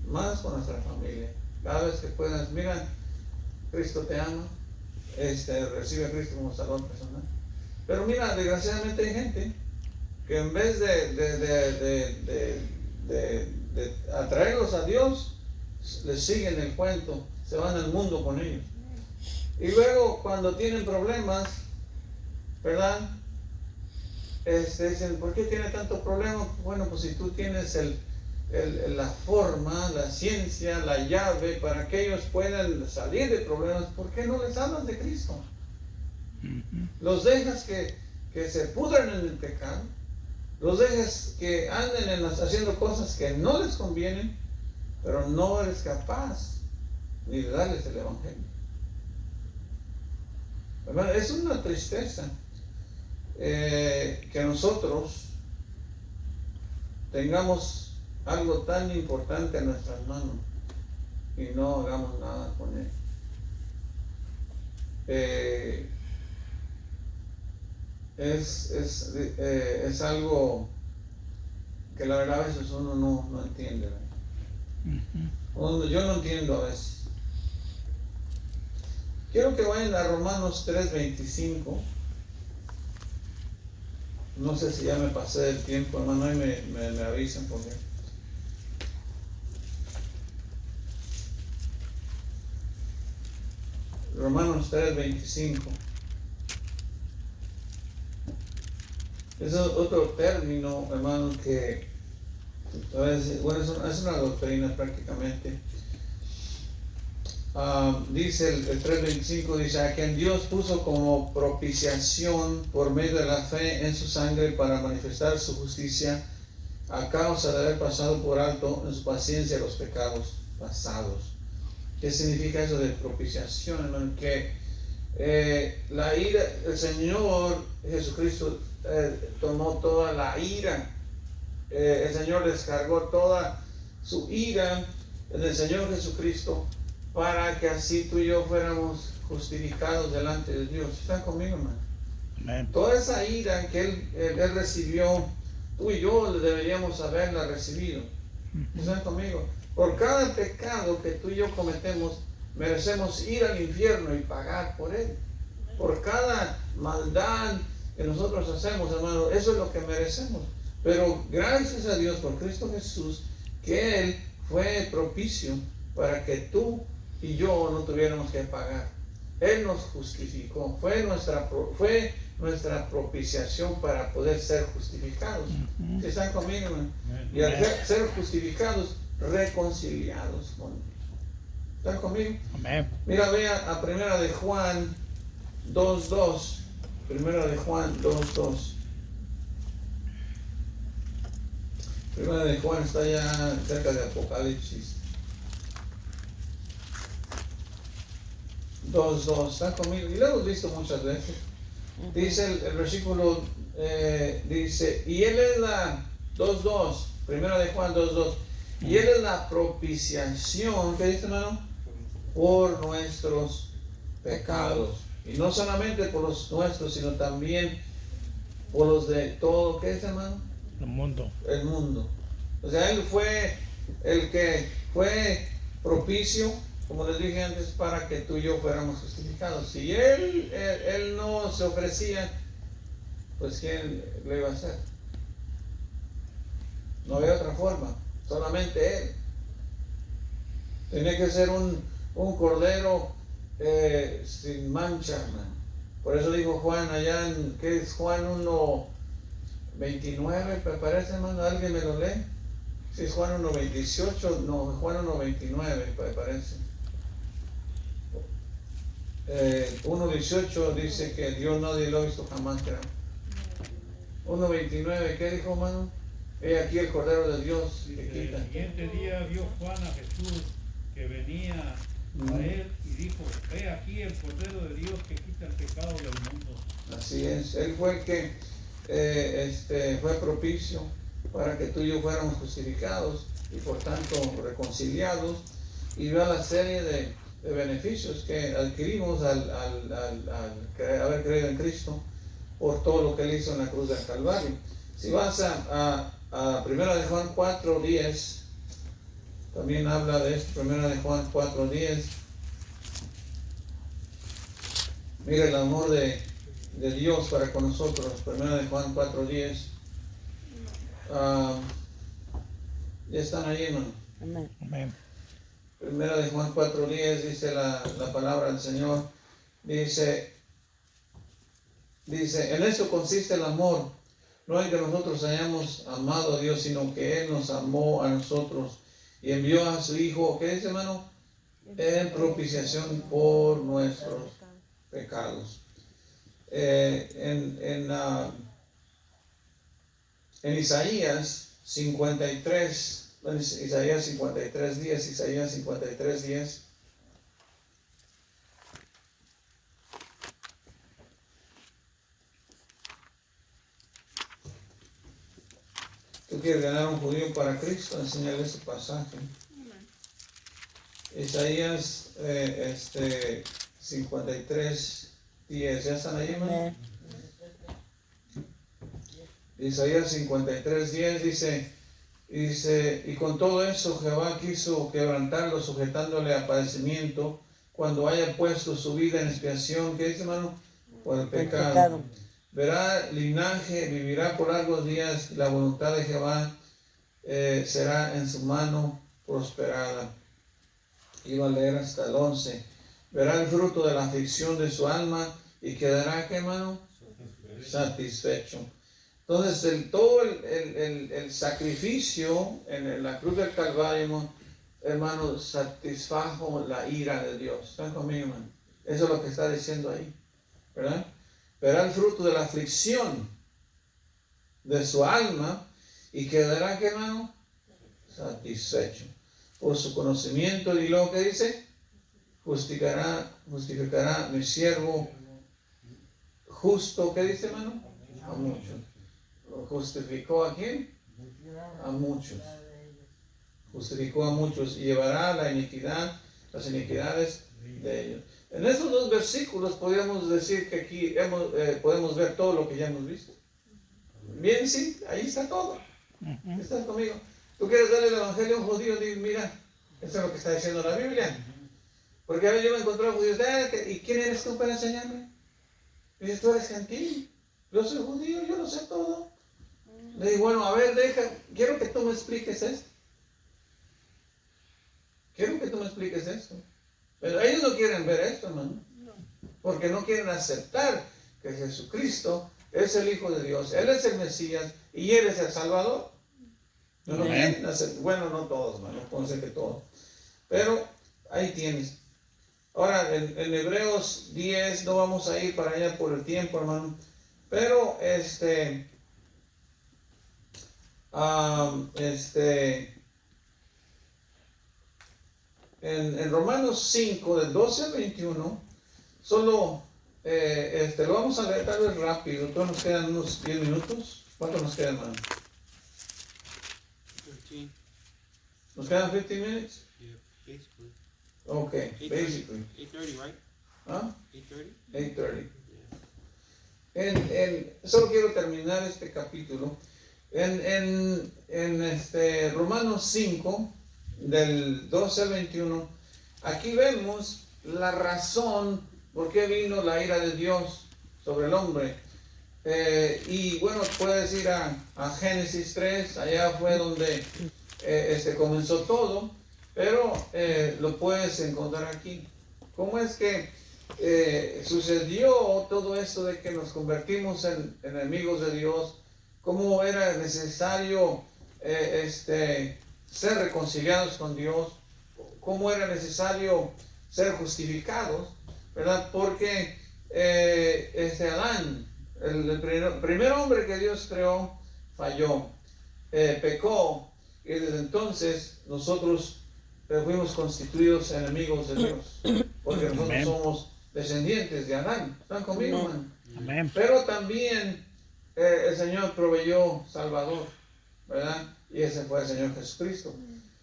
Speaker 1: más por nuestra familia. Cada vez que puedas, mira, Cristo te ama, recibe a Cristo como Salvador personal. Pero mira, desgraciadamente hay gente que en vez de atraerlos a Dios, les siguen el cuento, se van al mundo con ellos. Y luego cuando tienen problemas, ¿verdad? Dicen, ¿por qué tiene tantos problemas? Bueno, pues si tú tienes la forma, la ciencia, la llave para que ellos puedan salir de problemas, ¿por qué no les hablas de Cristo? Los dejas que se pudran en el pecado, los dejas que anden haciendo cosas que no les convienen, pero no eres capaz ni de darles el evangelio. Hermano, es una tristeza que nosotros tengamos algo tan importante en nuestras manos y no hagamos nada con él. Es algo que la verdad a veces uno no entiende. Yo no entiendo a veces. Quiero que vayan a Romanos 3:25. No sé si ya me pasé del tiempo, hermano, y me avisan porque... Romanos 3:25. Es otro término, hermano, que bueno, es una doctrina prácticamente. Dice el 3:25, dice, a quien Dios puso como propiciación por medio de la fe en su sangre para manifestar su justicia a causa de haber pasado por alto en su paciencia los pecados pasados. ¿Qué significa eso de propiciación, hermano? Que la ira, el Señor Jesucristo tomó toda la ira, el Señor descargó toda su ira en el Señor Jesucristo para que así tú y yo fuéramos justificados delante de Dios. ¿Están conmigo, hermano?
Speaker 2: Amén.
Speaker 1: Toda esa ira que él recibió tú y yo deberíamos haberla recibido. ¿Están conmigo? Por cada pecado que tú y yo cometemos, merecemos ir al infierno y pagar por él. Por cada maldad que nosotros hacemos, hermano, eso es lo que merecemos. Pero gracias a Dios por Cristo Jesús, que Él fue propicio para que tú y yo no tuviéramos que pagar. Él nos justificó, fue nuestra propiciación para poder ser justificados. ¿Sí están conmigo, hermano? Y al ser justificados, reconciliados con Él. ¿Están conmigo?
Speaker 2: Amén.
Speaker 1: Mira, vea a Primera de Juan 2:2. Primera de Juan 2:2. Primera de Juan está ya cerca de Apocalipsis. 2:2. ¿Están conmigo? Y lo hemos visto muchas veces. Dice el versículo, dice, y Él es la 2:2. Primera de Juan 2:2. Y Él es la propiciación, ¿qué dice, hermano? Por nuestros pecados. Y no solamente por los nuestros, sino también por los de todo, ¿qué dice, hermano?
Speaker 2: El mundo.
Speaker 1: El mundo. O sea, Él fue el que fue propicio, como les dije antes, para que tú y yo fuéramos justificados. Si Él no se ofrecía, pues ¿quién lo iba a hacer? No había otra forma, solamente Él. Tenía que ser un cordero sin mancha, hermano. Por eso dijo Juan allá en, ¿qué es Juan 1:29? Me parece, hermano, ¿alguien me lo lee? Si es Juan 1:28, no, Juan 1:29, me parece. 1:18 dice que Dios nadie lo ha visto jamás, creo. 1:29, ¿qué dijo, hermano? He aquí el Cordero de Dios que quita.
Speaker 4: El siguiente día vio Juan a Jesús que venía a él y dijo, he aquí el Cordero de Dios que quita el pecado del mundo.
Speaker 1: Así es, Él fue el que fue propicio para que tú y yo fuéramos justificados y por tanto reconciliados, y vea la serie de beneficios que adquirimos al haber creído en Cristo por todo lo que Él hizo en la cruz del Calvario. Si vas a Primera de Juan 4:10, también habla de esto. Primera de Juan 4:10. Mira el amor de Dios para con nosotros. Primera de Juan 4:10. Ya están ahí, hermano.
Speaker 3: Amén.
Speaker 2: Amén.
Speaker 1: Primera de Juan 4:10 dice la palabra del Señor. Dice, en esto consiste el amor, no en que nosotros hayamos amado a Dios, sino que Él nos amó a nosotros y envió a su Hijo, ¿qué dice, hermano? En propiciación por nuestros pecados. En Isaías 53, Isaías 53:10. Tú quieres ganar un judío para Cristo, enseñarle ese pasaje. Isaías 53:10. ¿Ya están ahí, hermano? Isaías 53:10 dice, y con todo eso Jehová quiso quebrantarlo, sujetándole a padecimiento, cuando haya puesto su vida en expiación, ¿qué dice, hermano? Por el pecado. Verá linaje, vivirá por largos días, la voluntad de Jehová será en su mano prosperada. Iba a leer hasta el 11. Verá el fruto de la aflicción de su alma y quedará, ¿qué, hermano? Satisfecho. Entonces, todo el sacrificio en la cruz del Calvario, hermano, satisfajo la ira de Dios. ¿Están conmigo, hermano? Eso es lo que está diciendo ahí, ¿verdad? Verá el fruto de la aflicción de su alma y quedará, ¿qué, hermano? Satisfecho. Por su conocimiento, y luego que dice, justificará mi siervo justo, ¿qué dice, hermano? A muchos. ¿Justificó a quién? A muchos. Justificó a muchos y llevará las iniquidades de ellos. En estos dos versículos podríamos decir que aquí podemos ver todo lo que ya hemos visto. bien, sí, ahí está todo. ¿Estás conmigo? Tú quieres darle el evangelio a un judío, dices, mira, eso es lo que está diciendo la Biblia. Porque a veces yo me encontré a judíos, ¿y quién eres tú para enseñarme? Dices, tú eres gentil, yo soy judío, yo lo sé todo. Le digo, bueno, a ver, quiero que tú me expliques esto. Quiero que tú me expliques esto. Pero ellos no quieren ver esto, hermano. Porque no quieren aceptar que Jesucristo es el Hijo de Dios, Él es el Mesías y Él es el Salvador. No lo quieren aceptar. Bueno, no todos, hermano, no puedo decir que todos. Pero ahí tienes. Ahora, en Hebreos 10, no vamos a ir para allá por el tiempo, hermano. Pero, en Romanos 5, del 12 al 21, solo, lo vamos a leer tal vez rápido. Todos nos quedan unos 10 minutos. ¿Cuánto nos queda, hermano?
Speaker 5: 13.
Speaker 1: ¿Nos quedan 15 minutes?
Speaker 5: Yeah, basically.
Speaker 1: Okay, basically.
Speaker 5: 8:30, right?
Speaker 1: ¿Ah?
Speaker 5: 8:30?
Speaker 1: 8:30. Solo quiero terminar este capítulo. En Romanos 5, del 12 al 21, aquí vemos la razón por qué vino la ira de Dios sobre el hombre. Y bueno, puedes ir a Génesis 3, allá fue donde comenzó todo, pero lo puedes encontrar aquí. ¿Cómo es que sucedió todo esto de que nos convertimos en enemigos de Dios? ¿Cómo era necesario ser reconciliados con Dios? ¿Cómo era necesario ser justificados? ¿Verdad? Porque Adán, el primer hombre que Dios creó, falló, pecó, y desde entonces nosotros fuimos constituidos enemigos de Dios, porque nosotros somos descendientes de Adán. ¿Están conmigo, hermano?
Speaker 2: Amén.
Speaker 1: Pero también el Señor proveyó Salvador, ¿verdad? Y ese fue el Señor Jesucristo.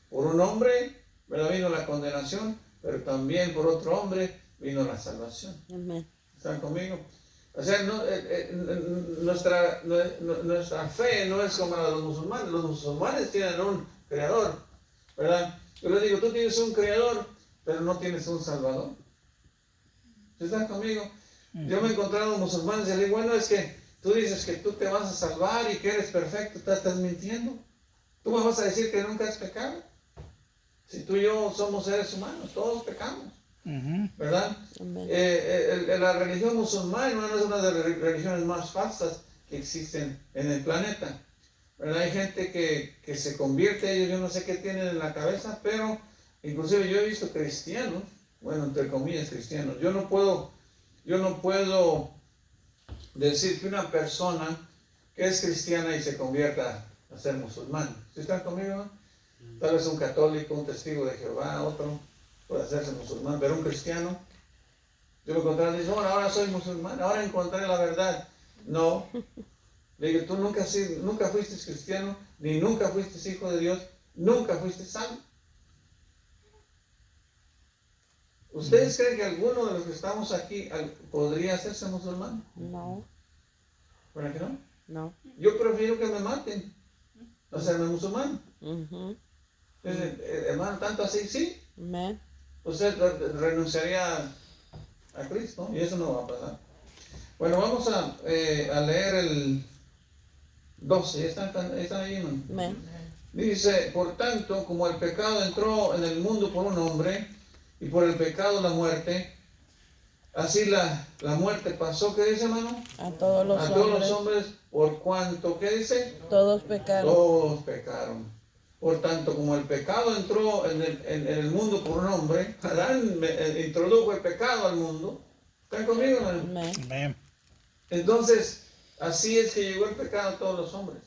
Speaker 1: Por un hombre, ¿verdad?, vino la condenación, pero también por otro hombre vino la salvación.
Speaker 3: Amén.
Speaker 1: ¿Están conmigo? O sea, nuestra fe no es como la de los musulmanes. Los musulmanes tienen un creador, ¿verdad? Yo les digo, tú tienes un creador, pero no tienes un salvador. ¿Están conmigo? Yo me he encontrado musulmanes y les digo, bueno, es que tú dices que tú te vas a salvar y que eres perfecto, te estás mintiendo. Tú me vas a decir que nunca has pecado. Si tú y yo somos seres humanos, todos pecamos. ¿Verdad? La religión musulmana no es una de las religiones más falsas que existen en el planeta. ¿Verdad? Hay gente que se convierte, ellos yo no sé qué tienen en la cabeza, pero inclusive yo he visto cristianos, bueno, entre comillas cristianos. Yo no puedo decir que una persona que es cristiana y se convierta a ser musulmán. ¿Sí están conmigo? Tal vez un católico, un testigo de Jehová, otro puede hacerse musulmán, pero un cristiano, yo lo encontré y dice, bueno, ahora soy musulmán, ahora encontré la verdad. No, le digo, tú nunca fuiste cristiano, ni nunca fuiste hijo de Dios, nunca fuiste salvo. ¿Ustedes creen que alguno de los que estamos aquí podría hacerse musulmán?
Speaker 3: No.
Speaker 1: ¿Verdad que no?
Speaker 3: No.
Speaker 1: Yo prefiero que me maten, no hacerme musulmán. Hermano, tanto así, sí.
Speaker 3: Amén.
Speaker 1: Usted renunciaría a Cristo y eso no va a pasar. Bueno, vamos a leer el 12. ¿Están ahí, hermano?
Speaker 3: Amén.
Speaker 1: Dice, por tanto, como el pecado entró en el mundo por un hombre y por el pecado la muerte, así la muerte pasó, ¿qué dice, hermano?
Speaker 3: A todos los
Speaker 1: a
Speaker 3: hombres.
Speaker 1: todos los hombres, por cuanto, ¿qué dice?
Speaker 3: Todos pecaron.
Speaker 1: Todos pecaron. Por tanto, como el pecado entró en el mundo por un hombre, Adán introdujo el pecado al mundo. ¿Están conmigo, hermano?
Speaker 3: Amén.
Speaker 2: Amén.
Speaker 1: Entonces, así es que llegó el pecado a todos los hombres.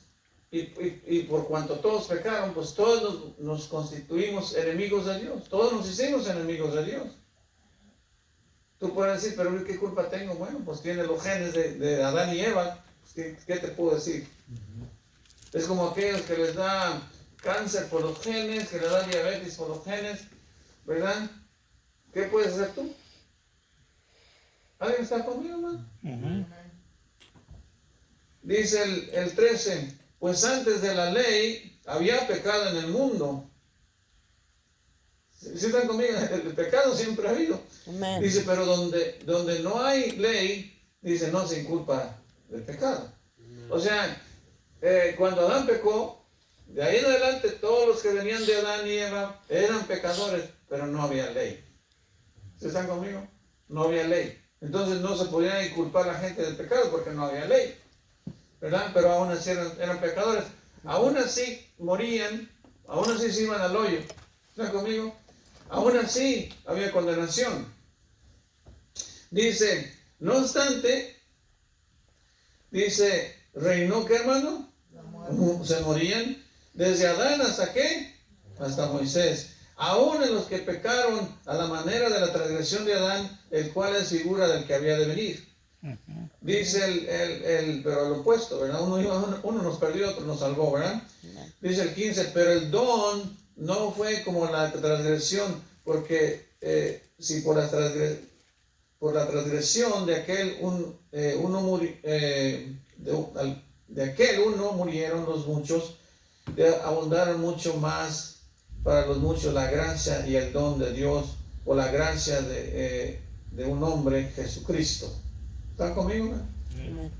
Speaker 1: Y por cuanto todos pecaron, pues todos nos constituimos enemigos de Dios. Todos nos hicimos enemigos de Dios. Tú puedes decir, pero ¿qué culpa tengo? Bueno, pues tiene los genes de Adán y Eva. Pues, ¿qué te puedo decir? Es como aquellos que les da cáncer por los genes, que les da diabetes por los genes, ¿verdad? ¿Qué puedes hacer tú? ¿Alguien está conmigo, hermano? dice el 13, pues antes de la ley había pecado en el mundo. ¿Sí están conmigo? El pecado siempre ha habido.
Speaker 3: Amén.
Speaker 1: Dice, pero donde no hay ley, dice, no se inculpa del pecado. O sea, cuando Adán pecó, de ahí en adelante todos los que venían de Adán y Eva eran pecadores, pero no había ley. ¿Sí están conmigo? No había ley. Entonces no se podía inculpar a la gente del pecado porque no había ley, ¿verdad? Pero aún así eran pecadores. Aún así morían, aún así se iban al hoyo. ¿Están conmigo? Aún así había condenación. Dice, no obstante, dice, reinó, ¿qué hermano? Se morían desde Adán hasta ¿qué? Hasta Moisés. Aún en los que pecaron a la manera de la transgresión de Adán, el cual es figura del que había de venir. Dice pero al opuesto, ¿verdad? Uno nos perdió, otro nos salvó, ¿verdad? Dice el 15, pero el don no fue como la transgresión, porque si por la transgresión de aquel uno murieron los muchos, abundaron mucho más para los muchos la gracia y el don de Dios, o la gracia de un hombre, Jesucristo. ¿Están conmigo?
Speaker 3: Amén.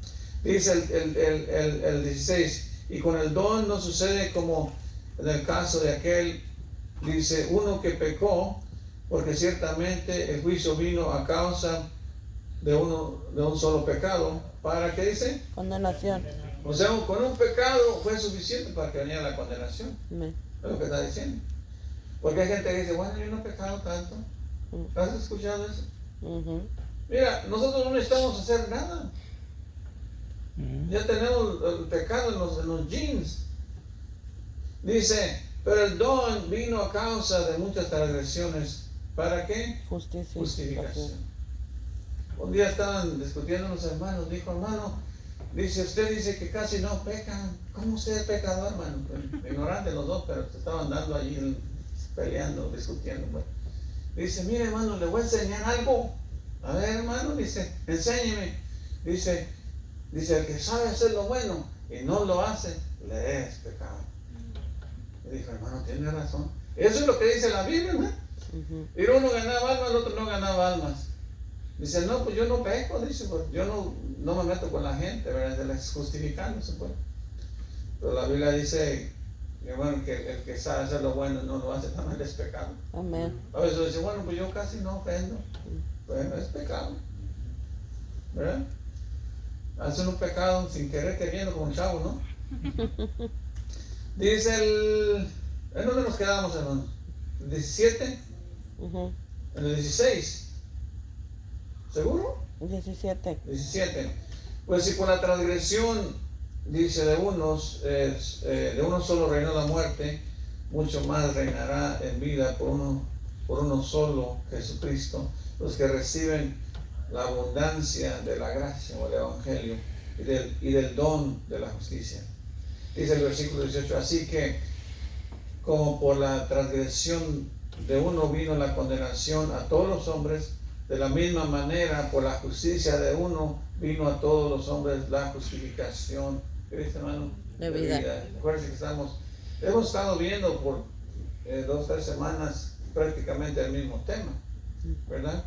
Speaker 1: Dice el 16, y con el don no sucede como en el caso de aquel, dice, uno que pecó, porque ciertamente el juicio vino a causa de un solo pecado. ¿Para qué dice?
Speaker 3: Condenación.
Speaker 1: O sea, con un pecado fue suficiente para que viniera la condenación.
Speaker 3: Amén.
Speaker 1: Es lo que está diciendo. Porque hay gente que dice, bueno, yo no he pecado tanto. ¿Has escuchado eso? Mira, nosotros no necesitamos hacer nada. Ya tenemos el pecado en los jeans. Dice, pero el don vino a causa de muchas transgresiones. ¿Para qué? Justificación. Un día estaban discutiendo unos hermanos. Dijo, hermano, dice, usted dice que casi no pecan. ¿Cómo usted es pecador, hermano? Ignorantes los dos, pero se estaban dando allí peleando, discutiendo. Pues. Dice, mire, hermano, le voy a enseñar algo. A ver, hermano, dice, enséñeme. Dice, el que sabe hacer lo bueno y no lo hace, le es pecado. Y dijo, hermano, tiene razón. Eso es lo que dice la Biblia, ¿no? Y uno ganaba almas, el otro no ganaba almas. Dice, no, pues yo no peco, dice, pues yo no me meto con la gente, ¿verdad? Justificándose, pues. Pero la Biblia dice, bueno, que el que sabe hacer lo bueno y no lo hace, también es pecado.
Speaker 3: Amén.
Speaker 1: A veces dice, bueno, pues yo casi no ofendo. Bueno, es pecado, ¿verdad? Hacen un pecado sin querer queriendo como un chavo, ¿no? Dice ¿en dónde nos quedamos, hermano? ¿El 17? ¿En el 16? ¿Seguro?
Speaker 3: 17.
Speaker 1: 17. Pues si por la transgresión, dice, de uno solo reinó la muerte, mucho más reinará en vida por uno solo, Jesucristo, los que reciben la abundancia de la gracia o el evangelio y del don de la justicia. Dice el versículo 18, así que como por la transgresión de uno vino la condenación a todos los hombres, de la misma manera por la justicia de uno vino a todos los hombres la justificación. ¿Qué dice, hermano?
Speaker 3: De vida.
Speaker 1: Acuérdense que hemos estado viendo por 2 o 3 semanas prácticamente el mismo tema, ¿verdad?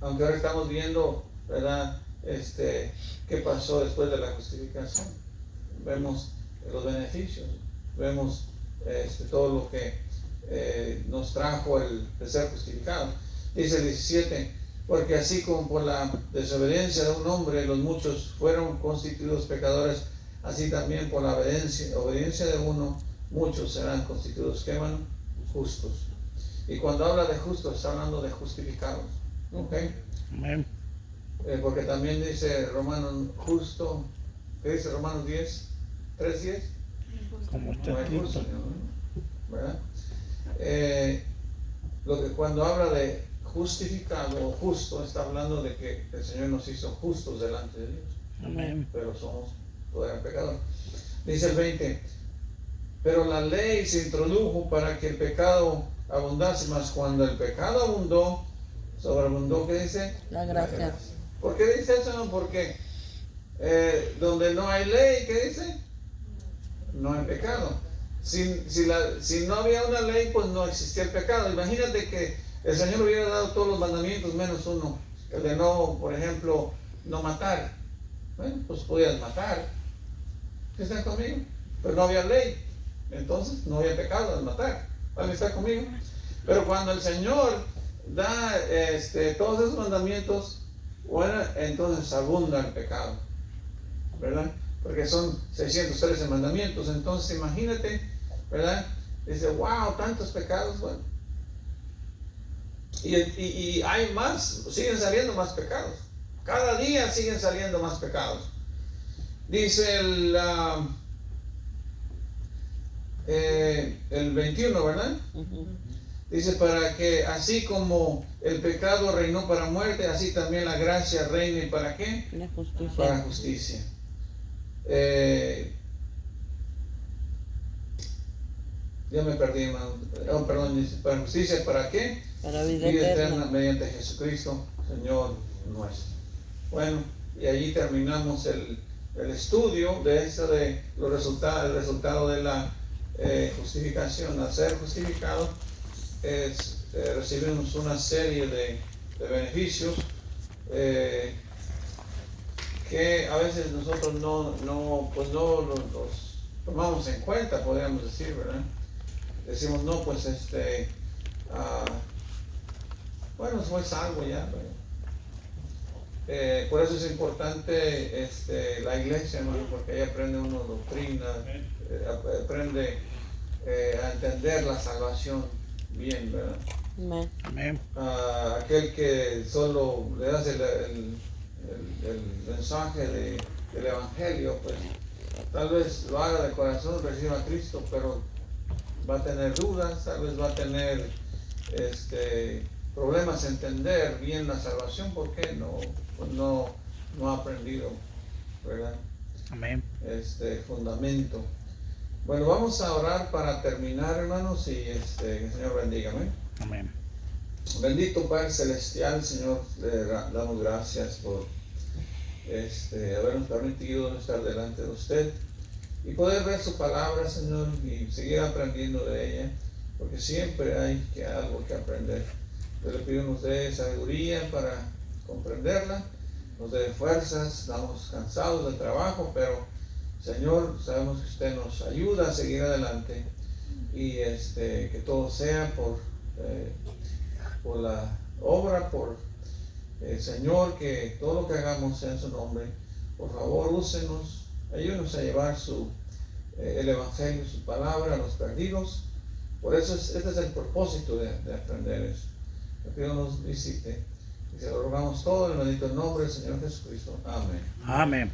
Speaker 1: Aunque ahora estamos viendo, ¿verdad? ¿Qué pasó después de la justificación? Vemos los beneficios, vemos todo lo que nos trajo el ser justificado. Dice el 17, porque así como por la desobediencia de un hombre los muchos fueron constituidos pecadores, así también por la obediencia de uno muchos serán constituidos, ¿qué, hermano? Justos. Y cuando habla de justos está hablando de justificados, ¿ok?
Speaker 2: Amén.
Speaker 1: Porque también dice Romanos justo, ¿qué dice Romanos 10? 3:10.
Speaker 2: Como está
Speaker 1: No hay
Speaker 2: escrito.
Speaker 1: justo, ¿verdad? Lo que cuando habla de justificado o justo, está hablando de que el Señor nos hizo justos delante de Dios.
Speaker 2: Amén.
Speaker 1: Pero somos todavía pecadores. Dice el 20, pero la ley se introdujo para que el pecado abundase, mas cuando el pecado abundó, sobreabundó, ¿qué dice?
Speaker 3: La gracia.
Speaker 1: ¿Por qué dice eso? Porque donde no hay ley, ¿qué dice? No hay pecado. Si no había una ley, pues no existía el pecado. Imagínate que el Señor hubiera dado todos los mandamientos menos uno, el de no, por ejemplo, no matar. Bueno, pues podías matar. ¿Sí están conmigo? Pero no había ley, entonces no había pecado al matar. ¿Alguien está conmigo? Pero cuando el Señor da todos esos mandamientos, bueno, entonces abunda el pecado, ¿verdad? Porque son 613 mandamientos. Entonces imagínate, ¿verdad? Dice, wow, tantos pecados. Bueno, y hay más, siguen saliendo más pecados. Cada día siguen saliendo más pecados. Dice el 21, ¿verdad? Dice, para que así como el pecado reinó para muerte, así también la gracia reine para ¿qué?
Speaker 3: La justicia.
Speaker 1: Para justicia. Ya me perdí, hermano. Oh, perdón, dice, para justicia, ¿para qué?
Speaker 3: Para vida eterna.
Speaker 1: Mediante Jesucristo, Señor nuestro. Bueno, y allí terminamos el estudio de esto, de los resultados, el resultado de la justificación. Al ser justificado, recibimos una serie de beneficios que a veces nosotros no los tomamos en cuenta, podríamos decir, ¿verdad? Decimos, no, pues bueno, soy salvo ya, por eso es importante la iglesia, hermano, porque ahí aprende uno doctrina, aprende a entender la salvación bien, ¿verdad?
Speaker 3: Amén.
Speaker 2: Amén.
Speaker 1: Aquel que solo le das el mensaje del evangelio, pues tal vez lo haga de corazón, reciba a Cristo, pero va a tener dudas, tal vez va a tener problemas en entender bien la salvación porque no ha aprendido, ¿verdad?
Speaker 2: Amén.
Speaker 1: Fundamento. Bueno, vamos a orar para terminar, hermanos, y que el Señor bendiga. Amén.
Speaker 2: Amén.
Speaker 1: Bendito Padre Celestial, Señor, le damos gracias por habernos permitido estar delante de usted y poder ver su palabra, Señor, y seguir aprendiendo de ella, porque siempre hay algo que aprender. Yo le pido nos dé sabiduría para comprenderla, nos dé fuerzas, estamos cansados del trabajo, pero Señor, sabemos que usted nos ayuda a seguir adelante y que todo sea por la obra, por el Señor, que todo lo que hagamos sea en su nombre. Por favor, úsenos, ayúdenos a llevar el Evangelio, su palabra a los perdidos. Por eso este es el propósito de aprender eso. Que Dios nos visite y se lo rogamos todo en el bendito nombre del Señor Jesucristo. Amén.
Speaker 2: Amén.